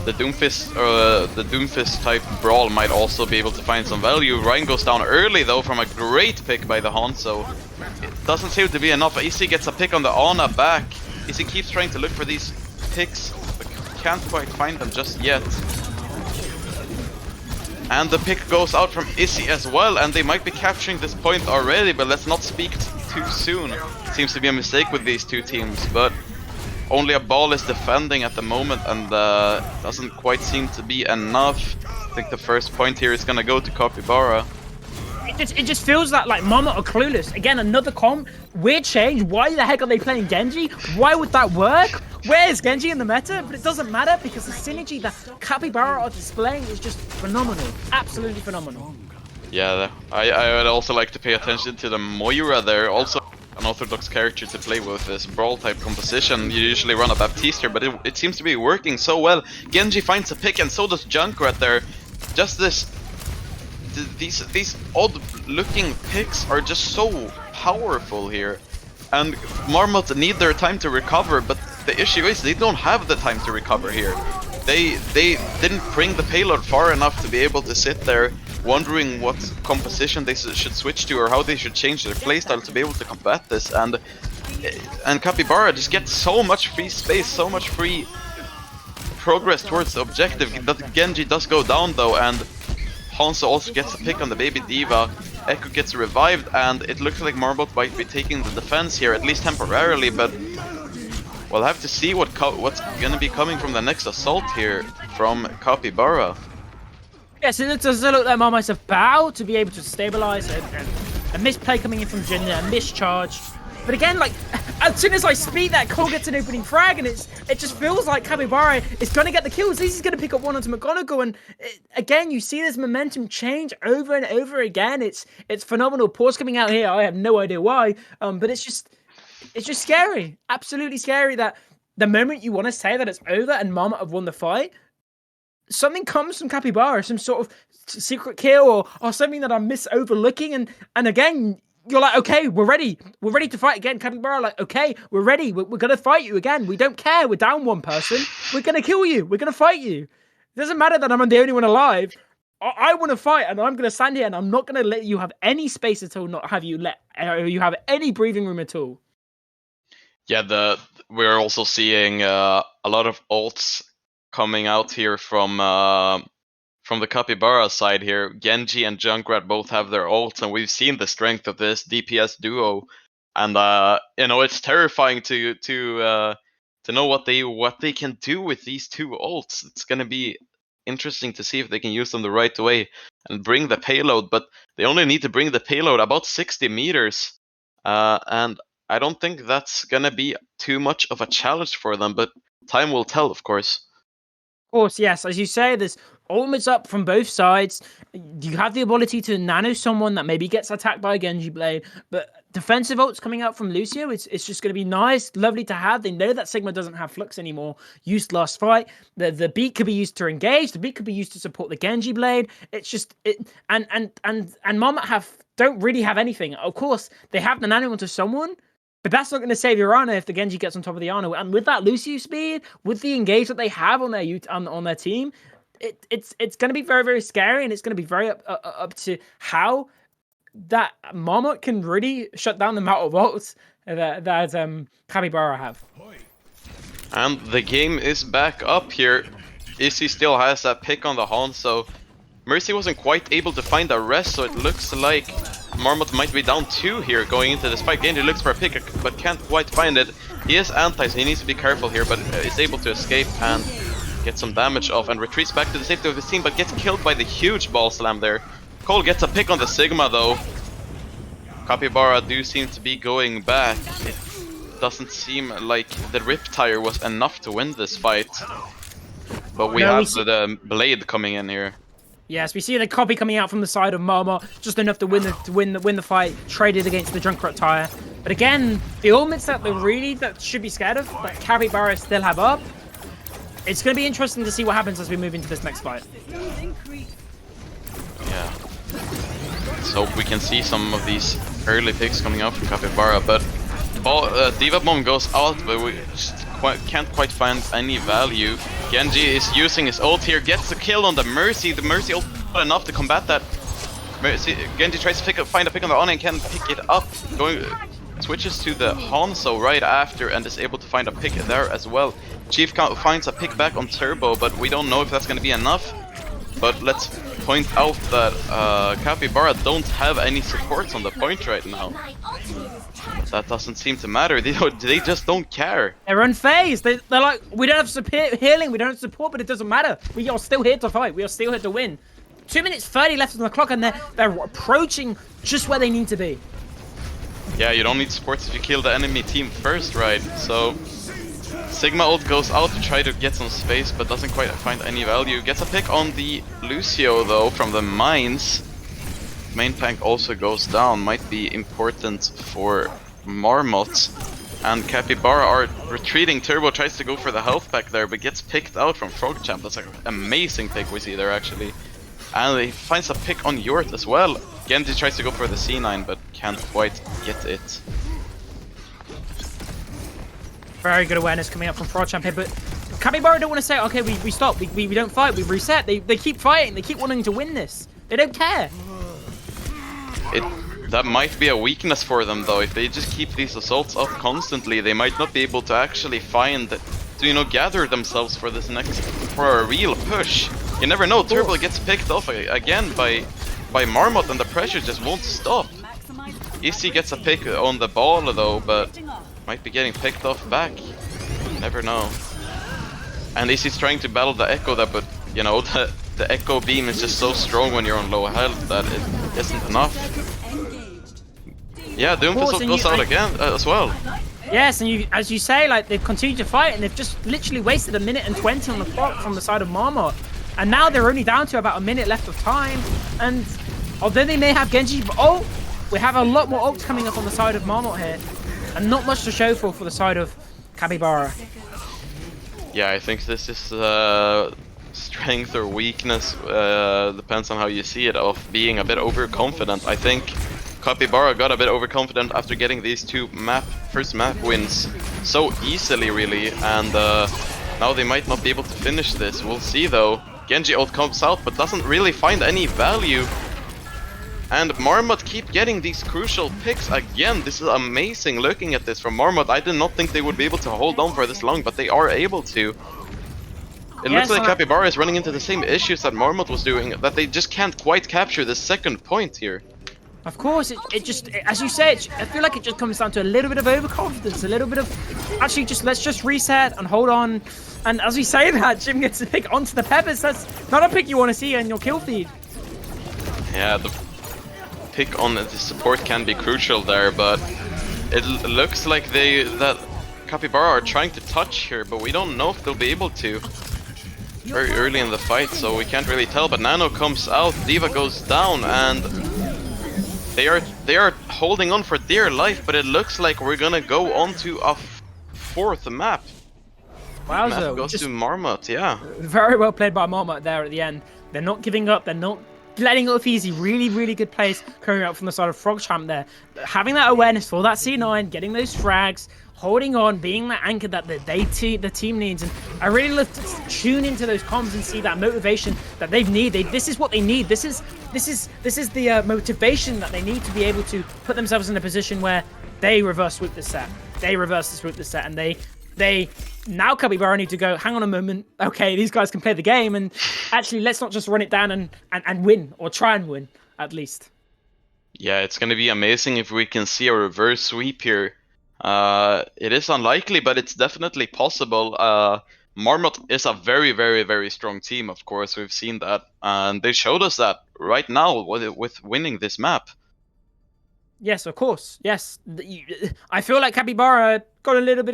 Speaker 2: the Doomfist type brawl might also be able to find some value. Ryan goes down early though from a great pick by the Hanzo. It doesn't seem to be enough. Izzy gets a pick on the Ana back. Izzy keeps trying to look for these picks, but can't quite find them just yet. And the pick goes out from Izzy as well, and they might be capturing this point already, but let's not speak too soon. It seems to be a mistake with these two teams, but only a ball is defending at the moment, and doesn't quite seem to be enough. I think the first point here is gonna go to Kappybara.
Speaker 1: It just feels like Marmot are clueless. Again, another comp, weird change. Why the heck are they playing Genji? Why would that work? Where is Genji in the meta? But it doesn't matter because the synergy that Kappybara are displaying is just phenomenal. Absolutely phenomenal.
Speaker 2: Yeah, I would also like to pay attention to the Moira there. Also an orthodox character to play with this brawl type composition. You usually run a Baptiste here, but it seems to be working so well. Genji finds a pick, and so does Junkrat there. Just these odd looking picks are just so powerful here, and Marmot need their time to recover, but the issue is they don't have the time to recover here. They didn't bring the payload far enough to be able to sit there wondering what composition they should switch to or how they should change their playstyle to be able to combat this, and Kappybara just gets so much free space, so much free progress towards the objective. But Genji does go down though, and Hanzo also gets a pick on the baby D.Va. Echo gets revived, and it looks like Marmot might be taking the defense here, at least temporarily, but we'll have to see what's gonna be coming from the next assault here from Kappybara.
Speaker 1: Yes, it does look like Marmot's about to be able to stabilize, and a misplay coming in from Jinya, a mischarge. But again, like, as soon as I speak that, Cole gets an opening frag, and it just feels like Kappybara is going to get the kills. He's going to pick up one onto McGonagall, and again, you see this momentum change over and over again. It's phenomenal. Pause coming out here. I have no idea why, but it's just scary, absolutely scary that the moment you want to say that it's over and Marmot have won the fight, something comes from Kappybara, some sort of secret kill or something that I'm overlooking, and again, you're like, okay, we're ready to fight again. Kappybara, like, okay, we're ready, we're gonna fight you again. We don't care, we're down one person, we're gonna kill you, we're gonna fight you. It doesn't matter that I'm the only one alive. I want to fight, and I'm gonna stand here, and I'm not gonna let you have any space at all, not have you have any breathing room at all.
Speaker 2: Yeah, we're also seeing a lot of ults coming out here from the Kappybara side here. Genji and Junkrat both have their ults, and we've seen the strength of this DPS duo. And it's terrifying to know what they can do with these two ults. It's gonna be interesting to see if they can use them the right way and bring the payload. But they only need to bring the payload about 60 meters, and I don't think that's gonna be too much of a challenge for them. But time will tell, of course.
Speaker 1: Of course, yes. As you say, there's ultimates up from both sides. You have the ability to nano someone that maybe gets attacked by a Genji Blade, but defensive ults coming out from Lucio, it's just going to be nice, lovely to have. They know that Sigma doesn't have Flux anymore. Used last fight. The beat could be used to engage. The beat could be used to support the Genji Blade. It's just and Marmot don't really have anything. Of course, they have the nano onto someone, but that's not going to save your Ana if the Genji gets on top of the Ana. And with that Lucio speed, with the engage that they have on their team, it's going to be very, very scary, and it's going to be very up to how that Marmot can really shut down the amount of ults that Kappybara have.
Speaker 2: And the game is back up here. Izzy still has that pick on the Hanzo. Mercy wasn't quite able to find a rest, so it looks like Marmot might be down 2 here going into this fight. Genji looks for a pick, but can't quite find it. He is anti, so he needs to be careful here, but is able to escape and get some damage off and retreats back to the safety of his team, but gets killed by the huge ball slam there. Cole gets a pick on the Sigma though. Kappybara do seem to be going back. It doesn't seem like the Riptire was enough to win this fight. But we have the Blade coming in here.
Speaker 1: Yes, we see the copy coming out from the side of Marmot, just enough to win the fight, traded against the Junkrat tire. But again, the ultimates that should be scared of, but Kappybara still have up. It's going to be interesting to see what happens as we move into this next fight.
Speaker 2: Yeah. Let's hope we can see some of these early picks coming out from Kappybara, but Diva Bomb goes out, but we just can't quite find any value. Genji is using his ult here, gets the kill on the Mercy. The Mercy ult not enough to combat that. Genji tries to find a pick on the Ana and can't pick it up. Switches to the Hanzo right after and is able to find a pick there as well. Chief finds a pick back on Turbo, but we don't know if that's going to be enough. But let's point out that Kappybara don't have any supports on the point right now. That doesn't seem to matter. They just don't care.
Speaker 1: They're unfazed. They're like, we don't have support healing, we don't have support, but it doesn't matter. We are still here to fight. We are still here to win. 2 minutes 30 left on the clock, and they're approaching just where they need to be.
Speaker 2: Yeah, you don't need supports if you kill the enemy team first, right? So Sigma ult goes out to try to get some space, but doesn't quite find any value. Gets a pick on the Lucio though from the mines. Main tank also goes down. Might be important for Marmot. And Kappybara are retreating. Turbo tries to go for the health pack there, but gets picked out from Frogchamp. That's an amazing pick we see there actually. And he finds a pick on Yort as well. Genji tries to go for the C9, but can't quite get it.
Speaker 1: Very good awareness coming up from Frogchamp here, but Kappybara don't want to say, okay, we stop, we don't fight, we reset. They keep fighting, they keep wanting to win this. They don't care.
Speaker 2: That might be a weakness for them though. If they just keep these assaults up constantly, they might not be able to actually gather themselves for a real push. You never know, Turbo gets picked off again by Marmot and the pressure just won't stop. Izzy gets a pick on the ball though, but might be getting picked off back. Never know. And Izzy's trying to battle the Echo there, but you know, the Echo beam is just so strong when you're on low health that it isn't enough. Yeah, Doomfist goes out again as well.
Speaker 1: Yes, and as you say, like they've continued to fight, and they've just literally wasted 1:20 on the clock from the side of Marmot, and now they're only down to about a minute left of time. And although they may have Genji, but we have a lot more ults coming up on the side of Marmot here, and not much to show for the side of Kappybara.
Speaker 2: Yeah, I think this is strength or weakness, depends on how you see it, of being a bit overconfident. I think Kappybara got a bit overconfident after getting these two first map wins so easily, really, and now they might not be able to finish this. We'll see though. Genji ult comes out but doesn't really find any value. And Marmot keep getting these crucial picks again. This is amazing looking at this from Marmot. I did not think they would be able to hold on for this long, but they are able to. It looks like Kappybara is running into the same issues that Marmot was doing, that they just can't quite capture the second point here.
Speaker 1: Of course, it just, as you say, I feel like it just comes down to a little bit of overconfidence, a little bit of, actually, let's just reset and hold on. And as we say that, Jim gets a pick onto the Peppers. That's not a pick you want to see in your kill feed.
Speaker 2: Yeah, the pick on the support can be crucial there, but it looks like that Kappybara are trying to touch here, but we don't know if they'll be able to. Very early in the fight, so we can't really tell. But Nano comes out, D.Va goes down, and they are holding on for dear life. But it looks like we're gonna go on to a fourth map.
Speaker 1: Wow,
Speaker 2: map goes to Marmot, yeah.
Speaker 1: Very well played by Marmot there at the end. They're not giving up. They're not letting it off easy. Really, really good plays coming out from the side of Frogchamp there. Having that awareness for that C9, getting those frags, holding on, being that anchor that the team needs. And I really love to tune into those comms and see that motivation that they need. This is what they need. This is the motivation that they need to be able to put themselves in a position where they reverse sweep the set. They reverse the sweep the set, and they now Kappybara need to go, hang on a moment, okay, these guys can play the game, and actually let's not just run it down and win, or try and win, at least.
Speaker 2: Yeah, it's gonna be amazing if we can see a reverse sweep here. It is unlikely, but it's definitely possible. Marmot is a very, very, very strong team, of course, we've seen that, and they showed us that right now with winning this map.
Speaker 1: Yes, of course. Yes, I feel like Kappybara got a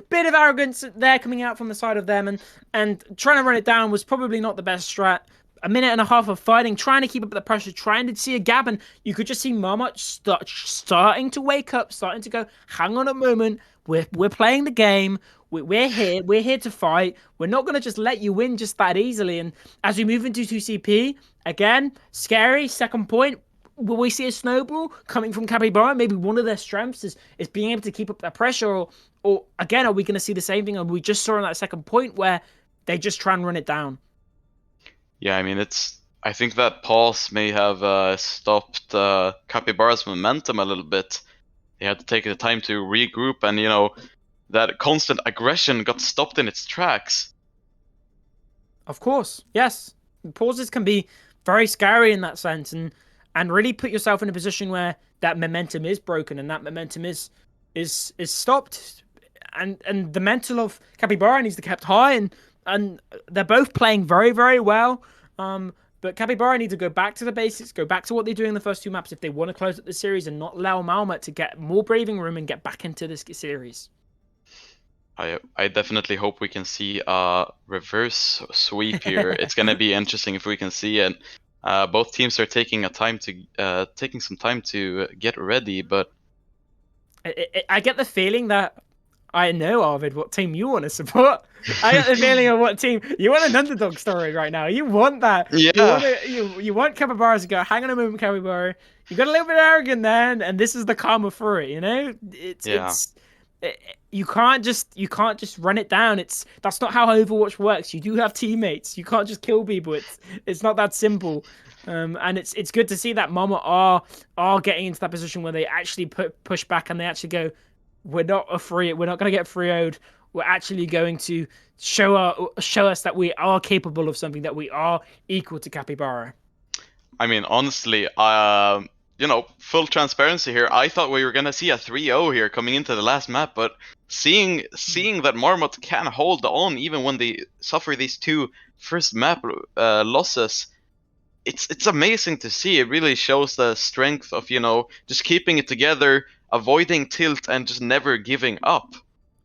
Speaker 1: bit of arrogance there coming out from the side of them, and trying to run it down was probably not the best strat. A minute and a half of fighting, trying to keep up the pressure, trying to see a gap, and you could just see Marmot starting to wake up, starting to go, hang on a moment, we're playing the game, we're here to fight, we're not going to just let you win just that easily. And as we move into 2CP, again, scary, second point. Will we see a snowball coming from Kappybara? Maybe one of their strengths is being able to keep up that pressure, or again, are we going to see the same thing? Or we just saw in that second point where they just try and run it down?
Speaker 2: Yeah, I mean, I think that pause may have stopped Kappybara's momentum a little bit. They had to take the time to regroup, and that constant aggression got stopped in its tracks.
Speaker 1: Of course, yes. Pauses can be very scary in that sense, and really put yourself in a position where that momentum is broken and that momentum is stopped, and the mental of Kappybara needs to be kept high, and they're both playing very, very well. But Kappybara need to go back to the basics, go back to what they do in the first two maps if they want to close up the series and not allow Marmot to get more breathing room and get back into this series.
Speaker 2: I definitely hope we can see a reverse sweep here. It's gonna be interesting if we can see it. Both teams are taking some time to get ready, but
Speaker 1: I get the feeling that I know, Arvid, what team you want to support. I get the feeling of what team you want. An underdog story right now. You want that.
Speaker 2: Yeah.
Speaker 1: You want Kappybara to go, hang on a moment, Kappybara. You got a little bit arrogant then, and this is the karma for it. You can't just run it down. That's not how Overwatch works. You do have teammates. You can't just kill people. It's not that simple. And it's good to see that Marmot are getting into that position where they actually push back, and they actually go, we're not going to get 3-0'd. We're actually going to show us that we are capable of something, that we are equal to Kappybara.
Speaker 2: I mean, honestly, full transparency here, I thought we were gonna see a 3-0 here coming into the last map, but seeing that Marmot can hold on even when they suffer these two first map losses, it's amazing to see. It really shows the strength of just keeping it together, avoiding tilt and just never giving up.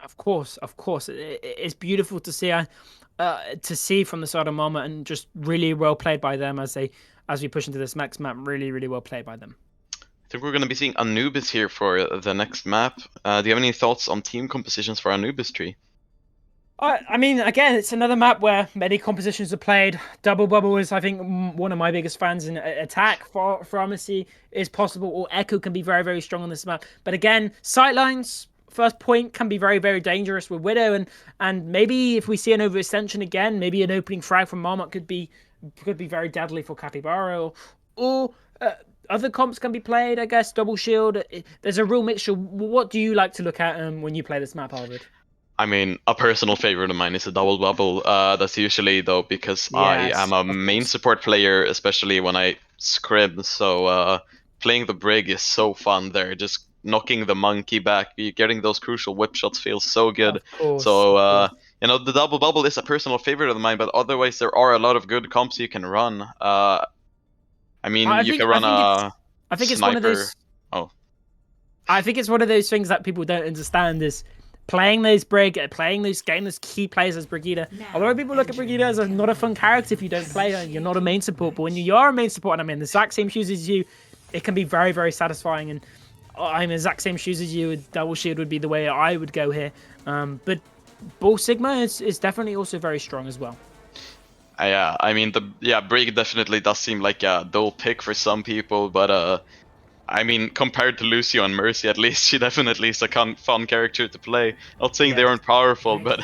Speaker 1: Of course, of course. It's beautiful to see from the side of Marmot, and just really well played by them as we push into this next map. Really, really well played by them.
Speaker 2: I think we're going to be seeing Anubis here for the next map. Do you have any thoughts on team compositions for Anubis tree?
Speaker 1: I mean, again, it's another map where many compositions are played. Double bubble is, I think, one of my biggest fans in attack. Pharmacy is possible, or Echo can be very, very strong on this map. But again, sightlines, first point can be very, very dangerous with Widow, and maybe if we see an overextension again, maybe an opening frag from Marmot could be very deadly for Kappybara, or other comps can be played. I guess double shield. There's a real mixture. What do you like to look at when you play this map, Harvard?
Speaker 2: I mean, a personal favorite of mine is a double bubble. That's usually though because I am a main support player, especially when I scrim. So playing the brig is so fun there. Just knocking the monkey back, getting those crucial whip shots feels so good.
Speaker 1: Of course.
Speaker 2: So the double bubble is a personal favorite of mine. But otherwise, there are a lot of good comps you can run. I mean, you can run a
Speaker 1: I think it's
Speaker 2: sniper.
Speaker 1: one of those.
Speaker 2: Oh.
Speaker 1: I think it's one of those things that people don't understand is playing those getting those key players as Brigida. A lot of people look at Brigida as not a fun character if you don't play her, you're not a main support. But when you are a main support and I'm in the exact same shoes as you, it can be very, very satisfying. And I'm in the exact same shoes as you, double shield would be the way I would go here. But Bull Sigma is definitely also very strong as well.
Speaker 2: Yeah, I mean Brig definitely does seem like a dull pick for some people, but I mean, compared to Lucio and Mercy, at least she definitely is a fun character to play. Not saying they aren't powerful, but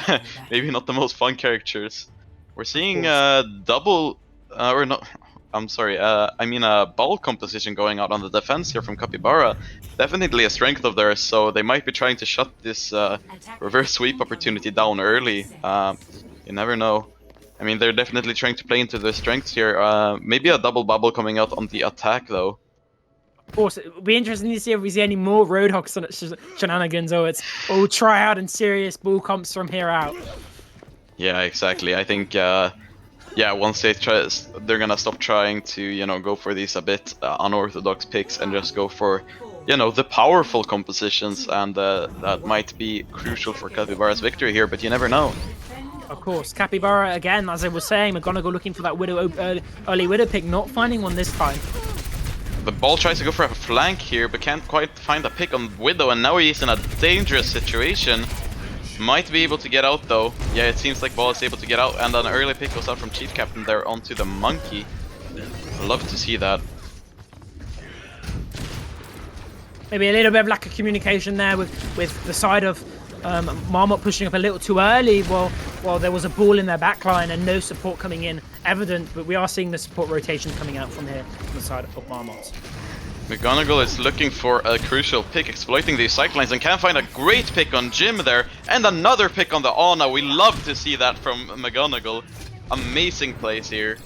Speaker 2: maybe not the most fun characters. We're seeing double, or not. I'm sorry. I mean a ball composition going out on the defense here from Kappybara. Definitely a strength of theirs, so they might be trying to shut this reverse sweep opportunity down early. You never know. I mean, they're definitely trying to play into their strengths here. Maybe a double bubble coming out on the attack though.
Speaker 1: Of course, it'll be interesting to see if we see any more Roadhog shenanigans, or it's all try out and serious bull comps from here out.
Speaker 2: Yeah, exactly. I think, once they're gonna stop trying to, go for these a bit unorthodox picks and just go for, the powerful compositions, and that might be crucial for Kappybara's victory here, but you never know.
Speaker 1: Of course, Kappybara, again, as I was saying, McGonagall looking for that Widow, early Widow pick, not finding one this time.
Speaker 2: The ball tries to go for a flank here, but can't quite find a pick on Widow, and now he's in a dangerous situation. Might be able to get out though. Yeah, it seems like Ball is able to get out, and an early pick goes out from Chief Captain there onto the monkey. Love to see that.
Speaker 1: Maybe a little bit of lack of communication there with the side of Marmot pushing up a little too early while there was a ball in their backline and no support coming in evident, but we are seeing the support rotation coming out from here from the side of Marmot.
Speaker 2: McGonagall is looking for a crucial pick, exploiting these cyclines, and can find a great pick on Jim there, and another pick on the Ana. We love to see that from McGonagall. Amazing plays here.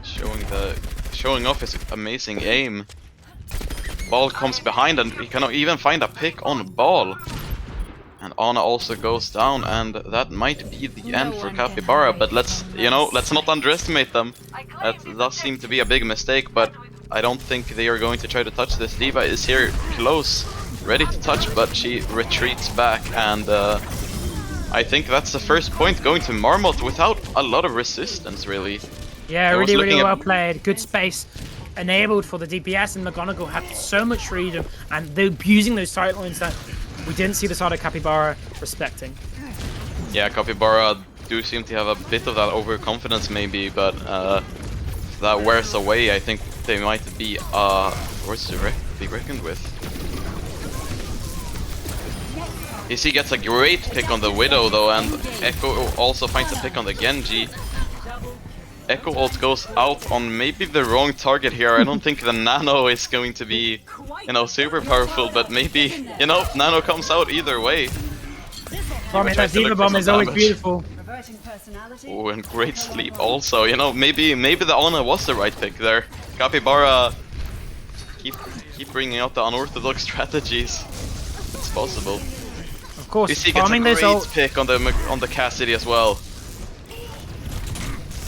Speaker 2: Showing off his amazing aim. Ball comes behind, and he cannot even find a pick on Ball. And Ana also goes down, and that might be the end for Kappybara, but let's not underestimate them. That does seem to be a big mistake, but I don't think they are going to try to touch this. D.Va is here close, ready to touch, but she retreats back, and I think that's the first point going to Marmot without a lot of resistance, really.
Speaker 1: Yeah, really well played. Good space enabled for the DPS, and McGonagall had so much freedom, and they're abusing those sightlines that we didn't see the side of Kappybara respecting.
Speaker 2: Yeah, Kappybara do seem to have a bit of that overconfidence maybe, but if that wears away, I think they might be worth to be reckoned with. Izzy gets a great pick on the Widow though, and Echo also finds a pick on the Genji. Echo ult goes out on maybe the wrong target here. I don't think the Nano is going to be, super powerful, but maybe, Nano comes out either way.
Speaker 1: I mean, that D.Va bomb is always beautiful.
Speaker 2: Oh, and great sleep also. Maybe the Ana was the right pick there. Kappybara keep bringing out the unorthodox strategies. It's possible.
Speaker 1: Of course,
Speaker 2: DC gets a great pick on the Cassidy as well.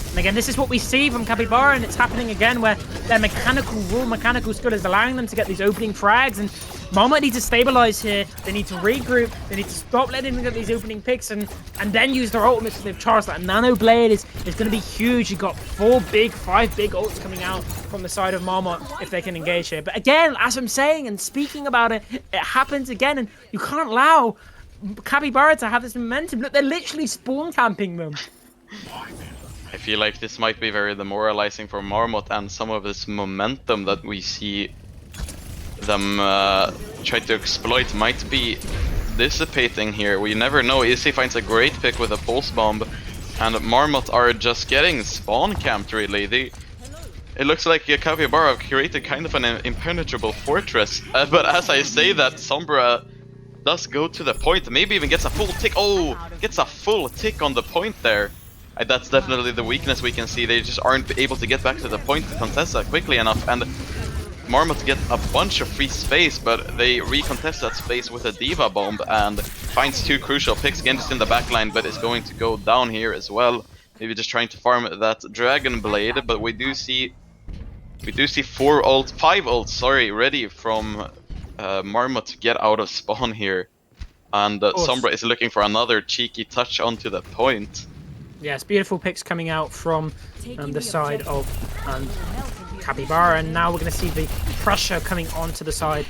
Speaker 1: And again, this is what we see from Kappybara, and it's happening again where their mechanical skill is allowing them to get these opening frags, and Marmot need to stabilize here. They need to regroup. They need to stop letting them get these opening picks and then use their ultimates. So they've charged that Nano Blade is going to be huge. You've got 5 big ults coming out from the side of Marmot if they can engage here. But again, as I'm saying and speaking about it, it happens again, and you can't allow Kappybara to have this momentum. Look, they're literally spawn camping them.
Speaker 2: I feel like this might be very demoralizing for Marmot, and some of this momentum that we see them try to exploit might be dissipating here. We never know. Izzy finds a great pick with a pulse bomb, and Marmot are just getting spawn camped really. It looks like Kappybara have created kind of an impenetrable fortress, but as I say that, Sombra does go to the point, maybe even gets a full tick. Oh, gets a full tick on the point there. That's definitely the weakness we can see. They just aren't able to get back to the point to contest that quickly enough, and Marmot get a bunch of free space, but they recontest that space with a Diva Bomb and finds 2 crucial picks. Genji's in the backline, but is going to go down here as well. Maybe just trying to farm that Dragon Blade, but we do see 5 ults, sorry, ready from Marmot to get out of spawn here. And Sombra is looking for another cheeky touch onto the point.
Speaker 1: Yes, beautiful picks coming out from the side of Kappybara, and now we're going to see the pressure coming onto the side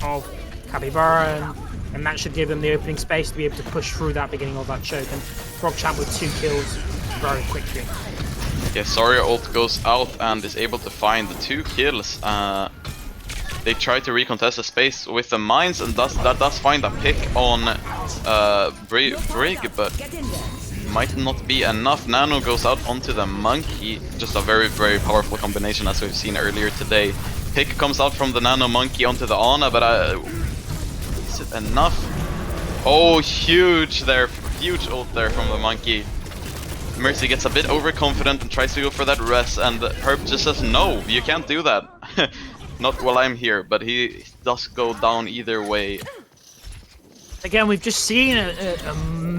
Speaker 1: of Kappybara, and that should give them the opening space to be able to push through that beginning of that choke. And Frogchamp with 2 kills very quickly.
Speaker 2: Yeah, Zarya ult goes out and is able to find the 2 kills. They try to recontest the space with the mines, and that does find a pick on Brig, but might not be enough. Nano goes out onto the Monkey. Just a very, very powerful combination as we've seen earlier today. Pick comes out from the Nano Monkey onto the Ana, but is it enough? Oh, huge ult there from the Monkey. Mercy gets a bit overconfident and tries to go for that res, and Herb just says, no, you can't do that. Not while I'm here, but he does go down either way.
Speaker 1: Again, we've just seen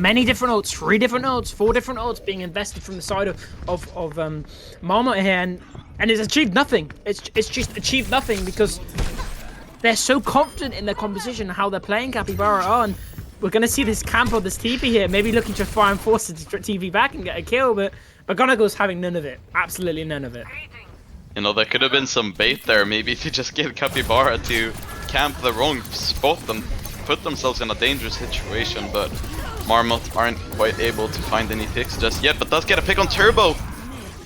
Speaker 1: many different ults, 3 different ults, 4 different ults being invested from the side of Marmot here, and it's achieved nothing. It's just achieved nothing because they're so confident in their composition, how they're playing Kappybara on. We're going to see this camp or this TV here, maybe looking to try and force the TV back and get a kill, but McGonagall's having none of it. Absolutely none of it.
Speaker 2: You know, there could have been some bait there, maybe to just get Kappybara to camp the wrong spot and put themselves in a dangerous situation, but Marmot aren't quite able to find any picks just yet, but does get a pick on Turbo!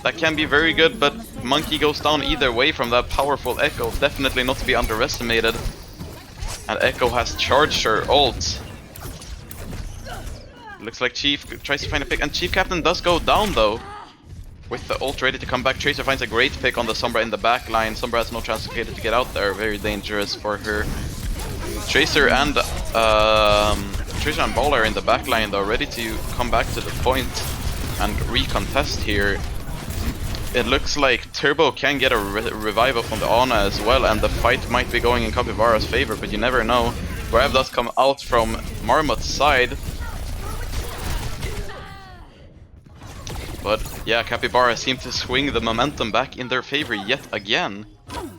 Speaker 2: That can be very good, but Monkey goes down either way from that powerful Echo, definitely not to be underestimated. And Echo has charged her ult. Looks like Chief tries to find a pick, and Chief Captain does go down though. With the ult ready to come back, Tracer finds a great pick on the Sombra in the back line. Sombra has no chance to get out there, very dangerous for her. Tracer and Ball are in the back line though, ready to come back to the point and recontest here. It looks like Turbo can get a revival from the Ana as well, and the fight might be going in Kappybara's favor, but you never know. Grab does come out from Marmot's side. But yeah, Kappybara seem to swing the momentum back in their favor yet again.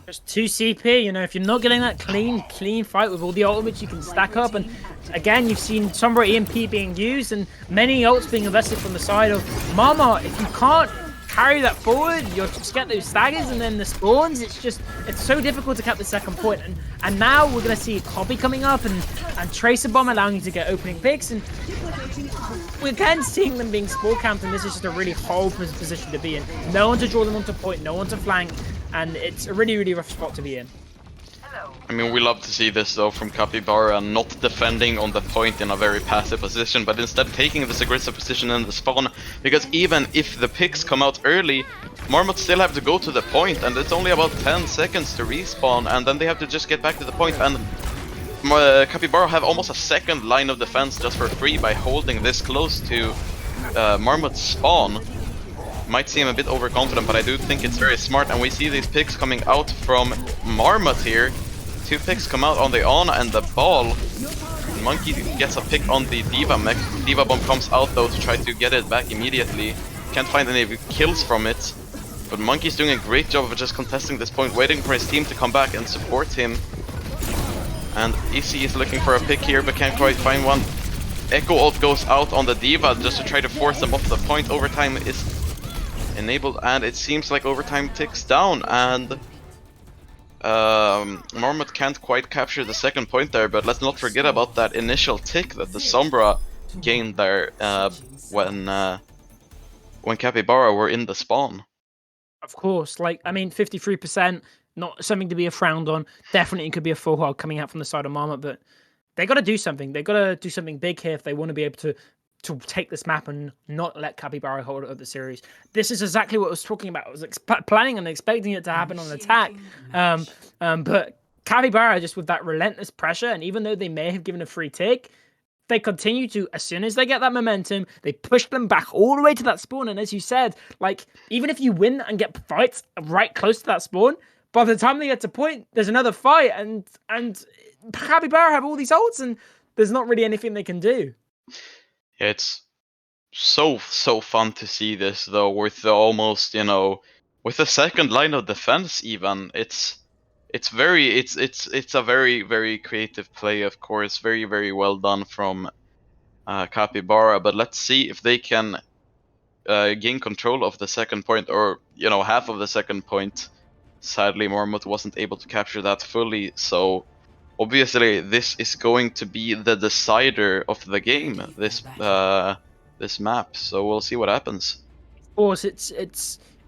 Speaker 1: Just 2 CP, you know, if you're not getting that clean fight with all the ultimates you can stack up, and again, you've seen Sombra EMP being used and many ults being invested from the side of Marmot. If you can't carry that forward, you'll just get those staggers and then the spawns. It's so difficult to cap the second point. And now we're going to see Copy coming up and Tracer Bomb allowing you to get opening picks, and we're again seeing them being spawn camped, and this is just a really horrible position to be in. No one to draw them onto point, no one to flank, and it's a really, really rough spot to be in.
Speaker 2: I mean, we love to see this though from Kappybara, not defending on the point in a very passive position, but instead taking this aggressive position in the spawn, because even if the picks come out early, Marmot still have to go to the point, and it's only about 10 seconds to respawn, and then they have to just get back to the point, and Kappybara have almost a second line of defense just for free by holding this close to Marmot's spawn. Might seem a bit overconfident, but I do think it's very smart, and we see these picks coming out from Marmot here. 2 picks come out on the Ana and the Ball. Monkey gets a pick on the Diva mech. Diva Bomb comes out though to try to get it back immediately. Can't find any kills from it. But Monkey's doing a great job of just contesting this point, waiting for his team to come back and support him. And Izzy is looking for a pick here, but can't quite find one. Echo ult goes out on the D.Va just to try to force them off the point. Overtime is enabled, and it seems like overtime ticks down, and Marmot can't quite capture the second point there, but let's not forget about that initial tick that the Sombra gained there when Kappybara were in the spawn.
Speaker 1: Of course, like, I mean, 53%, not something to be frowned on. Definitely could be a full hog coming out from the side of Marmot, but they got to do something. They got to do something big here if they want to be able to take this map and not let Kappybara hold up the series. This is exactly what I was talking about. I was planning and expecting it to happen on attack, but Kappybara just with that relentless pressure, and even though they may have given a free tick, they continue to, as soon as they get that momentum, they push them back all the way to that spawn. And as you said, like, even if you win and get fights right close to that spawn, by the time they get to point, there's another fight, and Kappybara have all these ults, and there's not really anything they can do.
Speaker 2: Yeah, it's so fun to see this though, with the almost, with the second line of defense even. It's a very, very creative play, of course, very, very well done from Kappybara, but let's see if they can gain control of the second point, or half of the second point. Sadly, Marmot wasn't able to capture that fully, so obviously this is going to be the decider of the game, this map, so we'll see what happens.
Speaker 1: Of course, it's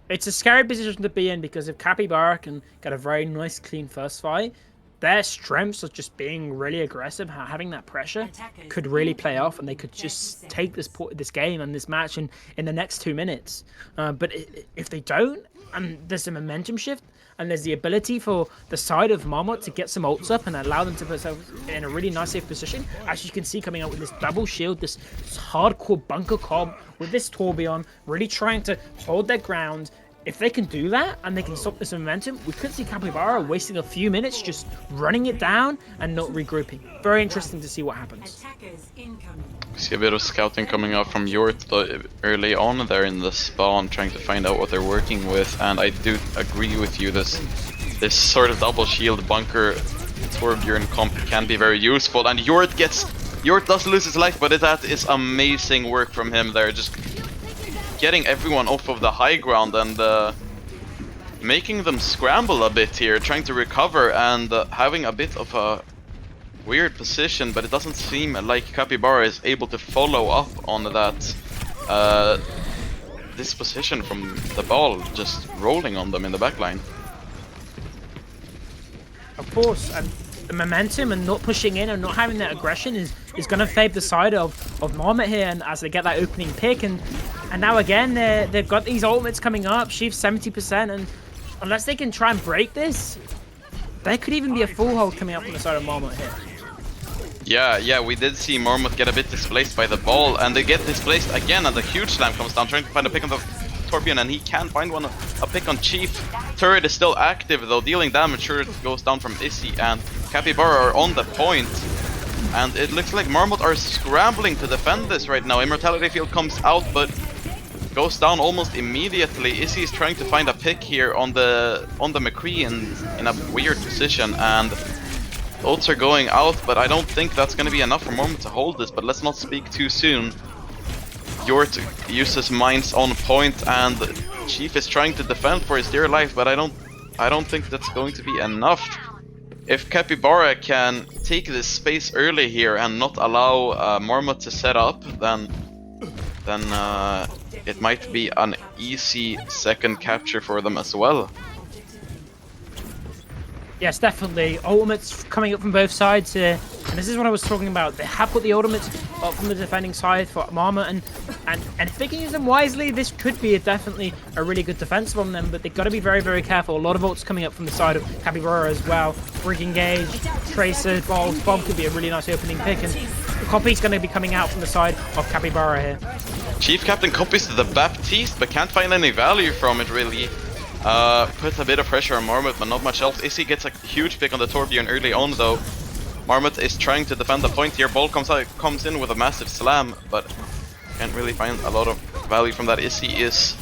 Speaker 1: a scary position to be in, because if Kappybara can get a very nice clean first fight, their strengths of just being really aggressive, having that pressure, could really play off, and they could just take this game and this match in the next 2 minutes. But if they don't, and there's a momentum shift, and there's the ability for the side of Marmot to get some ults up and allow them to put themselves in a really nice safe position, as you can see coming out with this double shield, this hardcore bunker cob with this Tourbillon, really trying to hold their ground. If they can do that and they can stop this momentum, we could see Kappybara wasting a few minutes just running it down and not regrouping. Very interesting to see what happens.
Speaker 2: We see a bit of scouting coming out from Yort early on there in the spawn, trying to find out what they're working with, and I do agree with you, this sort of double shield bunker Tourbillon comp can be very useful, and Yort does lose his life, but that is amazing work from him there, just getting everyone off of the high ground and making them scramble a bit here, trying to recover, and having a bit of a weird position, but it doesn't seem like Kappybara is able to follow up on that this position from the ball just rolling on them in the backline.
Speaker 1: Of course, and the momentum and not pushing in and not having that aggression is going to favour the side of Marmot here, and as they get that opening pick, and now again they've got these ultimates coming up. Sheaf's 70%, and unless they can try and break this, there could even be a full hold coming up from the side of Marmot here.
Speaker 2: Yeah, we did see Marmot get a bit displaced by the ball, and they get displaced again, and the huge slam comes down, trying to find a pick on the Tourbillon, and he can't find one. A pick on Chief. Turret is still active though, dealing damage. Sure, it goes down from Izzy, and Kappybara are on the point, and it looks like Marmot are scrambling to defend this right now. Immortality Field comes out, but goes down almost immediately. Izzy is trying to find a pick here on the McCree in a weird position, and ults are going out, but I don't think that's going to be enough for Marmot to hold this, but let's not speak too soon. Yort uses mines on point, and Chief is trying to defend for his dear life, but I don't think that's going to be enough. If Kappybara can take this space early here and not allow Marmot to set up, then it might be an easy second capture for them as well.
Speaker 1: Yes, definitely. Ultimates coming up from both sides here. And this is what I was talking about. They have got the ultimates up from the defending side for Marmot, and if they can use them wisely, this could be definitely a really good defense from them, but they've got to be very, very careful. A lot of ults coming up from the side of Kappybara as well. Brick engage, Tracer, Bomb could be a really nice opening pick, and Copy's going to be coming out from the side of Kappybara here.
Speaker 2: Chief Captain copies to the Baptiste, but can't find any value from it really. Puts a bit of pressure on Marmot, but not much else. Izzy gets a huge pick on the Tourbillon early on though. Marmot is trying to defend the point here. Ball comes in with a massive slam, but can't really find a lot of value from that. Izzy is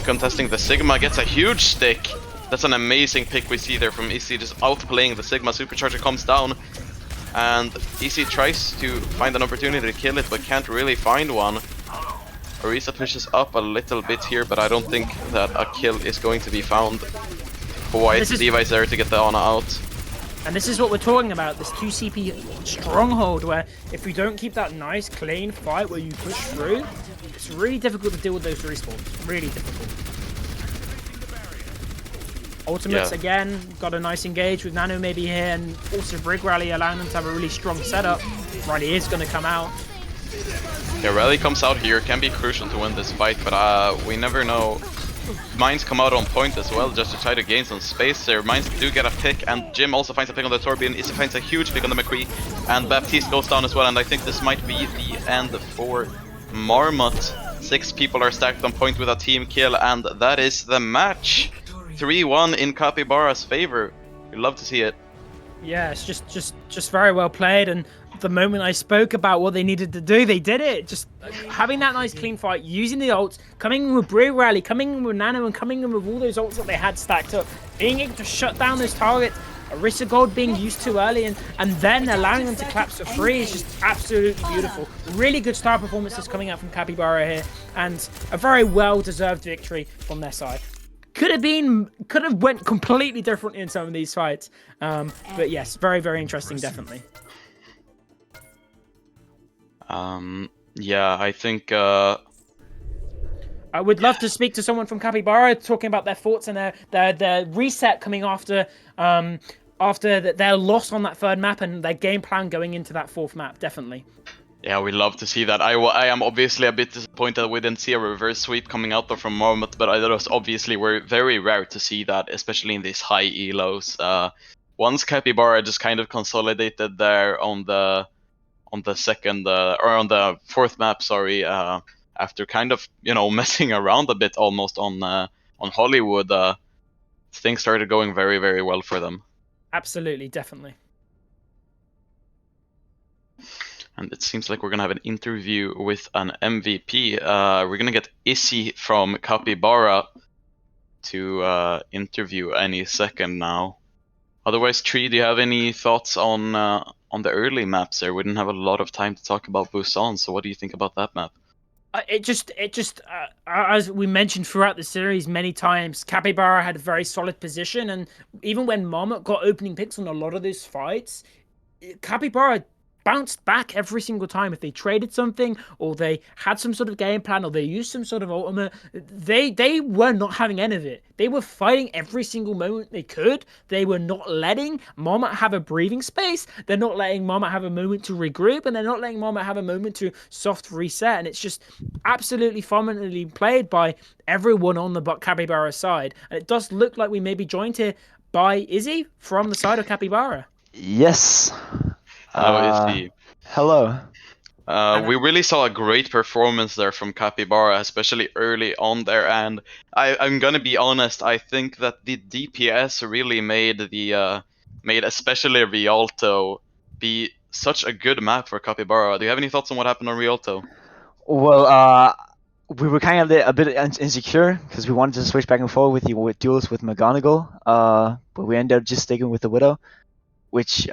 Speaker 2: contesting the Sigma, gets a huge stick, That's an amazing pick we see there from Izzy, just outplaying the Sigma. Supercharger comes down, and Izzy tries to find an opportunity to kill it, but can't really find one. Orisa pushes up a little bit here, but I don't think that a kill is going to be found. White Levi's there to get the Ana out.
Speaker 1: And this is what we're talking about, this 2CP stronghold, where if we don't keep that nice, clean fight where you push through, it's really difficult to deal with those respawns. Really difficult. Ultimates again, got a nice engage with Nano maybe here, and also Brig Rally allowing them to have a really strong setup. Rally is going to come out.
Speaker 2: Yeah, Rally comes out here, can be crucial to win this fight, but we never know. Mines come out on point as well, just to try to gain some space there. Mines do get a pick, and Jim also finds a pick on the Torbjorn. Izzy finds a huge pick on the McCree, and Baptiste goes down as well, and I think this might be the end for Marmot. 6 people are stacked on point with a team kill, and that is the match. 3-1 in Kappybara's favor. We love to see it.
Speaker 1: Yeah, it's just very well played, and the moment I spoke about what they needed to do, they did it. Just having that nice clean fight, using the ults, coming in with Brig Rally, coming in with Nano, and coming in with all those ults that they had stacked up, being able to shut down those targets, Orisa Gold being used too early, and then allowing them to collapse for free is just absolutely beautiful. Really good star performances coming out from Kappybara here, and a very well-deserved victory from their side. Could have went completely different in some of these fights, but yes, very interesting, definitely.
Speaker 2: Yeah, I think
Speaker 1: I would love to speak to someone from Kappybara talking about their thoughts and their reset coming after their loss on that 3rd map and their game plan going into that 4th map, definitely.
Speaker 2: Yeah, we love to see that. I am obviously a bit disappointed we didn't see a reverse sweep coming out from Marmot, but that was obviously very rare to see that, especially in these high elos. Once Kappybara just kind of consolidated there on the second or on the 4th map, sorry, after kind of messing around a bit almost on Hollywood, things started going very well for them.
Speaker 1: Absolutely, definitely.
Speaker 2: And it seems like we're gonna have an interview with an MVP. We're gonna get Izzy from Kappybara to interview any second now. Otherwise, Tree, do you have any thoughts on the early maps there? We didn't have a lot of time to talk about Busan, so what do you think about that map?
Speaker 1: It just as we mentioned throughout the series many times, Kappybara had a very solid position, and even when Marmot got opening picks on a lot of those fights, Kappybara bounced back every single time. If they traded something, or they had some sort of game plan, or they used some sort of ultimate, they were not having any of it. They were fighting every single moment they could. They were not letting Marmot have a breathing space. They're not letting Marmot have a moment to regroup, and they're not letting Marmot have a moment to soft reset. And it's just absolutely phenomenally played by everyone on the Kappybara side. And it does look like we may be joined here by Izzy from the side of Kappybara.
Speaker 3: Yes.
Speaker 2: Hello, Izzy.
Speaker 3: Hello.
Speaker 2: We really saw a great performance there from Kappybara, especially early on there, and I'm gonna be honest, I think that the DPS really made especially Rialto be such a good map for Kappybara. Do you have any thoughts on what happened on Rialto?
Speaker 3: Well, we were kind of a bit insecure because we wanted to switch back and forth with duels with McGonagall, but we ended up just sticking with the Widow, which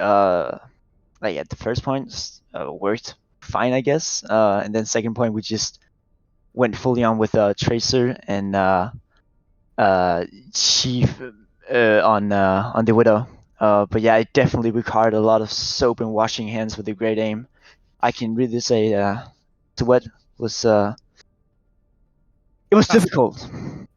Speaker 3: like at the first point worked fine, I guess, and then second point we just went fully on with Tracer and Chief on the Widow. But yeah, it definitely required a lot of soap and washing hands with a great aim. I can really say Duet was it was difficult.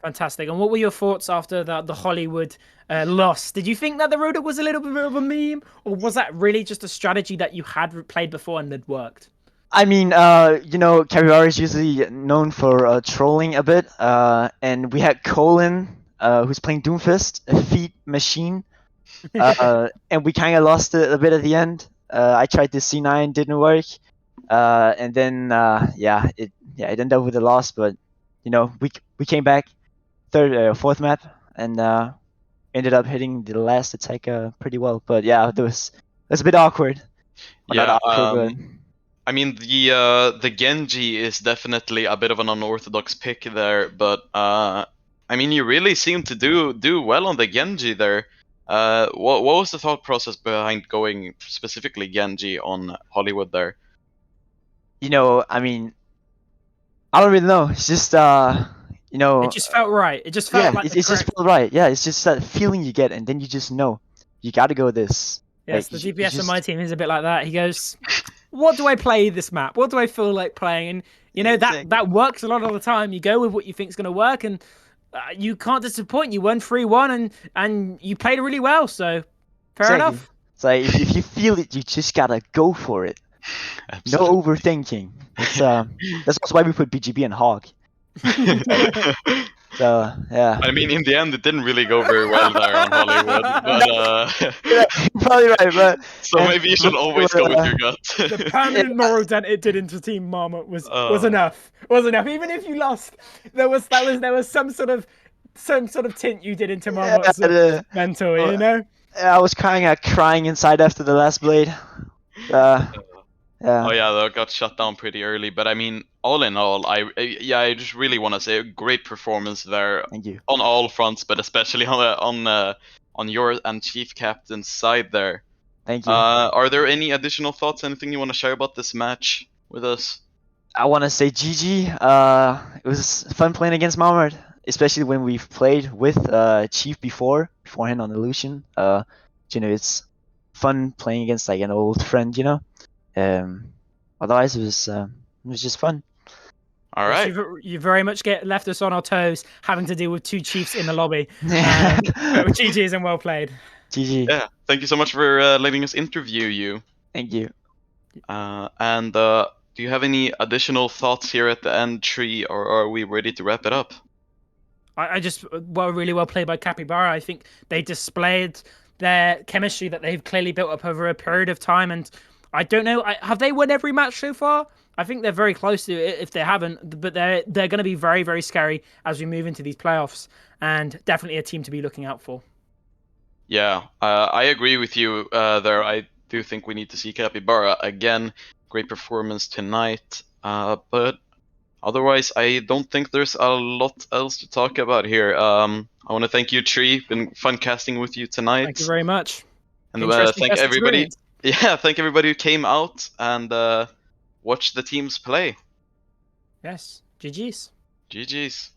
Speaker 1: Fantastic. And what were your thoughts after the Hollywood loss? Did you think that the Roda was a little bit of a meme, or was that really just a strategy that you had played before and had worked?
Speaker 3: I mean, Kappybara is usually known for trolling a bit, and we had Colin, who's playing Doomfist, a feet machine, and we kind of lost it a bit at the end. I tried the C9, didn't work, and then it ended up with a loss. But we came back, 4th map, and ended up hitting the last attack pretty well. But yeah, it was a bit awkward. Well, not awkward, but
Speaker 2: I mean, the Genji is definitely a bit of an unorthodox pick there, but I mean, you really seem to do well on the Genji there. What was the thought process behind going specifically Genji on Hollywood there?
Speaker 3: I mean, I don't really know. It's just
Speaker 1: It just felt right. It just felt
Speaker 3: yeah,
Speaker 1: like
Speaker 3: it's,
Speaker 1: the
Speaker 3: it's just
Speaker 1: correct.
Speaker 3: feel right. Yeah, it's just that feeling you get, and then you just know you got to go this.
Speaker 1: Yes,
Speaker 3: Like
Speaker 1: the
Speaker 3: you
Speaker 1: DPS on my
Speaker 3: just
Speaker 1: team is a bit like that. He goes, "What do I play this map? What do I feel like playing?" And
Speaker 3: exactly.
Speaker 1: that works a lot of the time. You go with what you think is going to work, and you can't disappoint. You won 3-1, and you played really well. So fair
Speaker 3: Exactly.
Speaker 1: enough.
Speaker 3: It's like if you feel it, you just gotta go for it. No
Speaker 2: Absolutely.
Speaker 3: overthinking. That's also why we put BGB and Hawk. So yeah.
Speaker 2: I mean, in the end, it didn't really go very well there on Hollywood, but
Speaker 3: Yeah, probably right, but
Speaker 2: so
Speaker 3: and
Speaker 2: maybe you should
Speaker 3: but,
Speaker 2: always go with your
Speaker 1: The
Speaker 2: gut.
Speaker 3: yeah,
Speaker 1: permanent moral dent it did into Team Marmot was
Speaker 2: uh,
Speaker 1: enough. Was enough. Even if you lost, there was some sort of tint you did into
Speaker 3: yeah,
Speaker 1: Marmot's mental.
Speaker 3: uh,
Speaker 1: You know.
Speaker 3: I was crying inside after the last blade. Uh,
Speaker 2: Oh
Speaker 3: yeah,
Speaker 2: yeah, that got shut down pretty early. But I mean, all in all, I just really want to say a great performance there
Speaker 3: thank you,
Speaker 2: on all fronts, but especially on your and Chief Captain's side there.
Speaker 3: thank you.
Speaker 2: Are there any additional thoughts? Anything you want to share about this match with us?
Speaker 3: I want to say GG. It was fun playing against Marmot, especially when we've played with Chief beforehand on Illusion. It's fun playing against like an old friend. Otherwise it was just fun.
Speaker 2: All
Speaker 1: Yes,
Speaker 2: right.
Speaker 1: you very much get left us on our toes, having to deal with two chiefs in the lobby.
Speaker 3: Yeah.
Speaker 1: But GG's and well played.
Speaker 3: GG.
Speaker 2: Yeah. Thank you so much for letting us interview you.
Speaker 3: Thank you.
Speaker 2: And do you have any additional thoughts here at the end, Tree, or are we ready to wrap it up?
Speaker 1: I just really well played by Kappybara. I think they displayed their chemistry that they've clearly built up over a period of time. And I don't know, have they won every match so far? I think they're very close to it if they haven't. But they're going to be very, very scary as we move into these playoffs, and definitely a team to be looking out for.
Speaker 2: Yeah, I agree with you there. I do think we need to see Kappybara again. Great performance tonight. But otherwise, I don't think there's a lot else to talk about here. I want to thank you, Tree. Been fun casting with you
Speaker 1: Thank you
Speaker 2: tonight.
Speaker 1: very much.
Speaker 2: And
Speaker 1: Interesting
Speaker 2: thank
Speaker 1: first
Speaker 2: everybody.
Speaker 1: experience.
Speaker 2: Yeah, thank everybody who came out and watched the teams play.
Speaker 1: Yes, GG's.
Speaker 2: GG's.